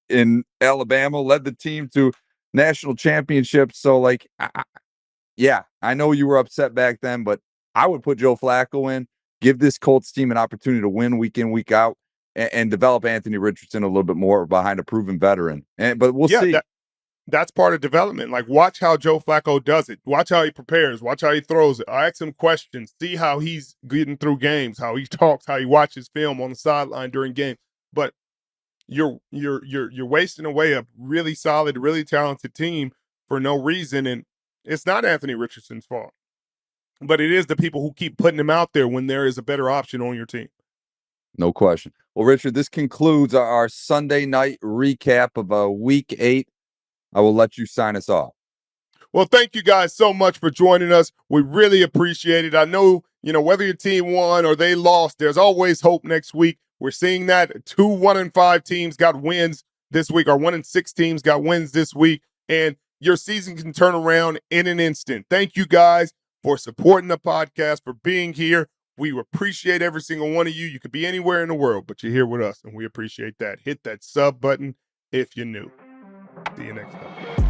in Alabama, led the team to national championships. So I know you were upset back then, but I would put Joe Flacco in, give this Colts team an opportunity to win week in, week out, and develop Anthony Richardson a little bit more behind a proven veteran. But we'll see. That's part of development. Like, watch how Joe Flacco does it. Watch how he prepares. Watch how he throws it. I ask him questions. See how he's getting through games, how he talks, how he watches film on the sideline during games. But you're wasting away a really solid, really talented team for no reason. And it's not Anthony Richardson's fault, but it is the people who keep putting him out there when there is a better option on your team. No question. Well, Richard, this concludes our Sunday night recap of week 8. I will let you sign us off. Well, thank you guys so much for joining us. We really appreciate it. I know, whether your team won or they lost, there's always hope next week. We're seeing that 2 1-5 teams got wins this week, or 1-6 teams got wins this week, and your season can turn around in an instant. Thank you guys for supporting the podcast, for being here. We appreciate every single one of you. You could be anywhere in the world, but you're here with us, and we appreciate that. Hit that sub button if you're new. See you next time.